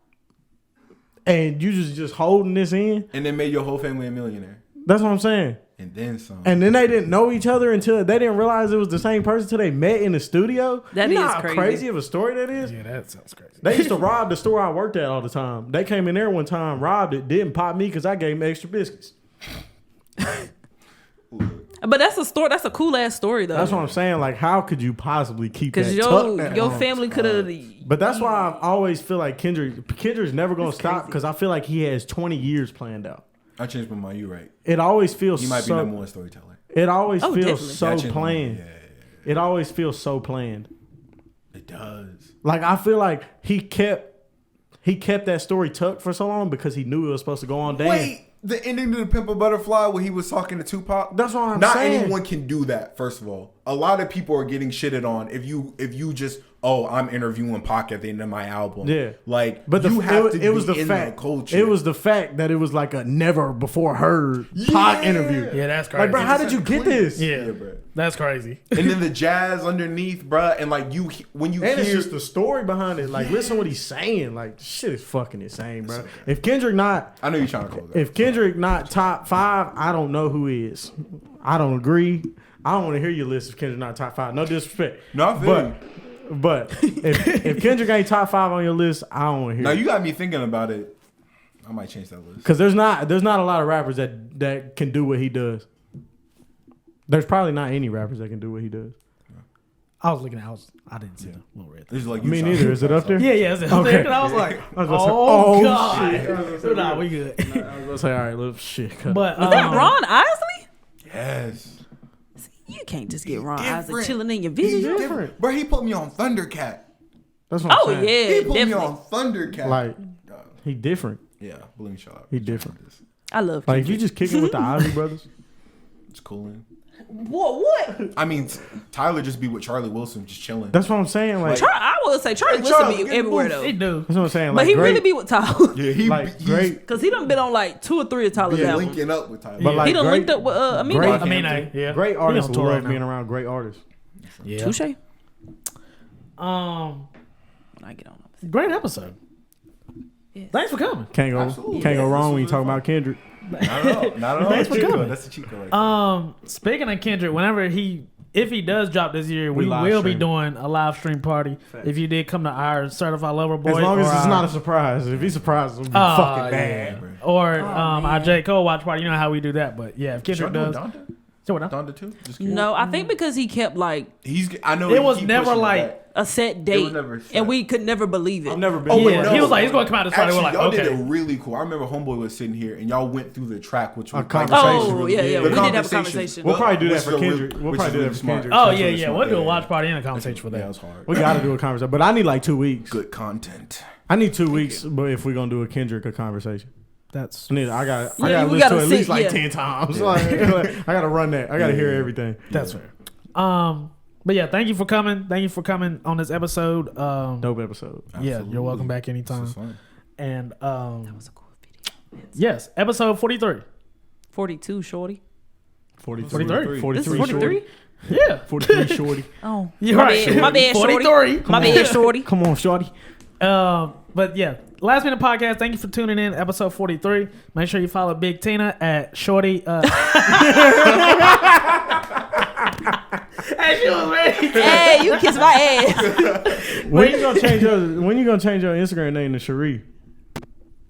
and you just holding this in? And then made your whole family a millionaire, That's what I'm saying. and then some. And then they didn't know each other until they didn't realize it was the same person until they met in the studio. That You know is how crazy. crazy of a story that is. Yeah, that sounds crazy. They used to rob the store I worked at all the time. They came in there one time, robbed it, didn't pop me because I gave them extra biscuits. But that's a story. That's a cool ass story though. That's what I'm saying. Like, how could you possibly keep that Because tucked that your long? family could have. But that's why I always feel like Kendrick's never going to stop because I feel like he has 20 years planned out. I changed my mind. You're right. It always feels He might be so. number one storyteller. It always Oh, feels definitely. so I changed my mind. planned. Yeah, It always feels so planned. it does. Like I feel like he kept that story tucked for so long because he knew it was supposed to go on. Damn. Wait, the ending to the Pimp a Butterfly where he was talking to Tupac. That's what I'm Not saying. anyone can do that. First of all, a lot of people are getting shitted on if you just I'm interviewing Pac at the end of my album. Yeah. like But you have to it was be the in fact. the culture. It was the fact that it was like a never before heard Pac Yeah. interview. Yeah, that's crazy. Like, bro, how did you get this? Yeah, Yeah, bro. that's crazy. And then the jazz underneath, bruh, and like when you And it's hear just the story behind it. Like, listen what he's saying. Like, shit is fucking insane, bro. okay. If Kendrick not, I know you're trying to close that. if Kendrick not top 5, I don't know who is. I don't agree. I don't want to hear your list if Kendrick not top 5. No disrespect. No, I feel you. But if Kendrick ain't top 5 on your list, I don't want to hear. Now it. you got me thinking about it. I might change that list. Because there's not a lot of rappers that can do what he does. There's probably not any rappers that can do what he does. I was looking. I didn't see the little red thing. It's like Me neither. Is it up there? Yeah, it's up there. And I was like, oh god. So nah, we good. I was gonna say, all right, little shit. But Is that Ron Isley? Yes. You can't just get Ron different. Isley chilling in your He's video. different. Bro, he put me on Thundercat. That's what I'm Oh saying. yeah, He put definitely. me on Thundercat. Like, he different. yeah, let me shut up. He different. I love Like, Kendrick. you just kicking with the Ozzy brothers. It's cooling. What? I mean, Tyler just be with Charlie Wilson, just chilling. That's what I'm saying. Like, I will say Charlie Hey, Wilson Charlie, be get the everywhere booth. though. he do. that's what I'm saying. But Like, he great, really be with Tyler. Yeah, he like he's great. Cause he done been on like 2 or 3 of Tyler's Yeah, albums. linking up with Tyler. But like, He done great, linked up with Amino. great, Amino, yeah. great artists He on tour love right now. being around great artists. Yeah. Touche. When Um, I get on. great episode. Yes. Thanks for coming. Can't go wrong when you talk about Kendrick. Not at all. Not at all. Thanks for coming. That's the cheat code. Right Speaking of Kendrick, if he does drop this year, we live will be stream. doing a live stream party. Facts. If you did come to our Certified Lover Boy, As long as or it's our- not a surprise. If he's surprised, it'll be fucking yeah. bad. or our J. Cole watch party, you know how we do that. But yeah, if Kendrick does, so what? Donda too. Just No, I think because he kept like I know It he was keep never pushing like- back. a set date, never set. and we could never believe it. I've never been. Oh, wait, Yeah, no. he was like, he's going to come out this Friday. We're Actually, like, y'all did okay. it really cool. I remember Homeboy was sitting here and y'all went through the track, which was conversation. Oh, yeah, yeah. The We did have a conversation. conversation. We'll probably do that Which for is really- Kendrick. We'll which probably is do really that for smart. Kendrick. Oh That's yeah, really yeah. smart. We'll do a Yeah, watch party and a conversation for Yeah, that that. was hard. We got to do a conversation, but I need like 2 weeks. Good content. I need 2 weeks, but if we're gonna do a Kendrick a conversation, That's I got Yeah, to we listen gotta to it at least sit, like yeah. 10 times. Like, I got to run that. I got to hear everything. that's fair. But yeah, thank you for coming. Thank you for coming on this episode. Dope episode. Yeah, Absolutely. you're welcome back This anytime. was fun. And That was a cool video. yes, episode 43. 42, shorty. 43. 43. This is 43. Yeah, 43 shorty. Oh, you're my right. bad. My bad, shorty. 43. My bad, shorty. Come on, shorty. But yeah, Last Minute Podcast. Thank you for tuning in. Episode 43. Make sure you follow Big Tina at Shorty. Hey, she was ready. Hey, you kiss my ass. When you gonna change your Instagram name to Cherie?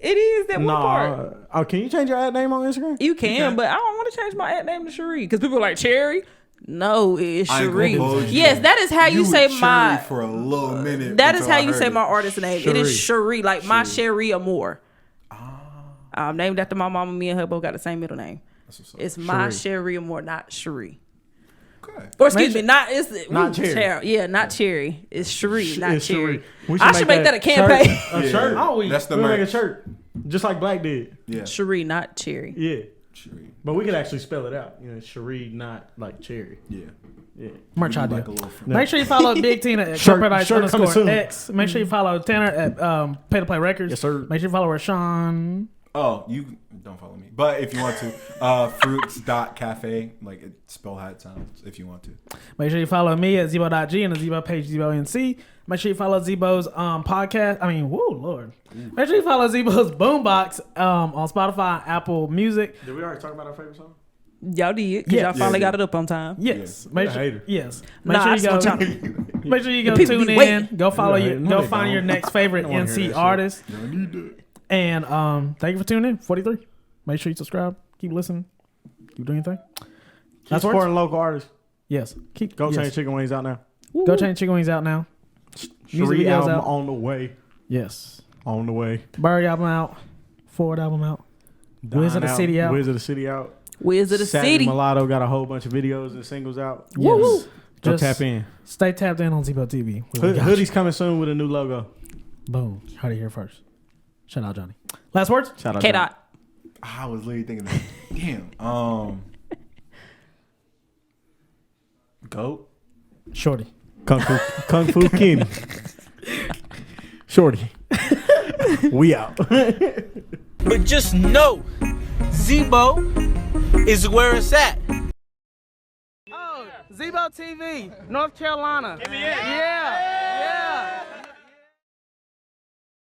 It is that one part. Oh, can you change your ad name on Instagram? You can, but I don't want to change my ad name to Cherie because people are like Cherry. No, it's I ain't Cherie. gonna hold you. Yes, that is how you say with my. Cherry for a little minute. That is until how I you heard say it. my artist name. It is Cherie, like my Cherie Amore. Ah. I'm named after my mama. Me and her both got the same middle name. That's what's up. It's my Cherie Amore, not Cherie. Okay. Or excuse me, it's Not Cherry. Yeah, not Cherry. It's Cherie, not It's Cherry. We I should make that a campaign. Shirt. A shirt. Oh, we That's the We'll make a merch. shirt, just like Black did. Yeah. Cherie, not Cherry. Yeah, Cherry. but we could actually spell it out. You know, Cherie, not like cherry. Yeah. Yeah. Merch We do idea. like a little friend. Make sure you follow Big Tina at Shirt Paradise coming _ soon. X. Make sure you follow Tanner at Pay to Play Records. Yes, sir. Make sure you follow Rashawn. Oh, you don't follow me. But if you want to, Fruits.cafe, like it spell how it sounds, if you want to. Make sure you follow me at Zebo.g and the Zebo page ZeboNC. Make sure you follow Zebo's podcast. I mean, whoa, Lord. Make sure you follow Zebo's Boombox on Spotify, Apple Music. Did we already talk about our favorite song? Y'all did, because Yeah. y'all finally Yeah. got it up on time. Yes. Yeah. Make You're a sure. hater. Yes. Nah, I just want y'all to- Make sure you go people tune be in. waiting. Go follow Yeah, your. no, Go they find don't. your next favorite I don't wanna hear NC that shit. artist. You don't need that. And thank you for tuning in. 43. Make sure you subscribe. Keep listening. Keep doing your thing. That's supporting local artists. Yes. Keep Go yes. Change Chicken Wings out now. Go change chicken wings out now. Music Cherie videos album out. on the way. Yes. On the way. Bird album out. Ford album out. Wiz of the Dine City out. Wiz of the City out. Wiz of the Saturday City. Mulatto got a whole bunch of videos and singles out. Yes. Go Just tap in. Stay tapped in on Zebo TV. We got Hoodie's coming soon with a new logo. you. Boom. Heard it here first. Shout out Johnny. Last words? Shout out. K John. Dot. I was literally thinking that. Damn. Goat. Shorty. Kung Fu Kenny. Shorty. We out. But just know, Zebo is where it's at. Oh, Zebo TV, North Carolina. Give me it. Yeah.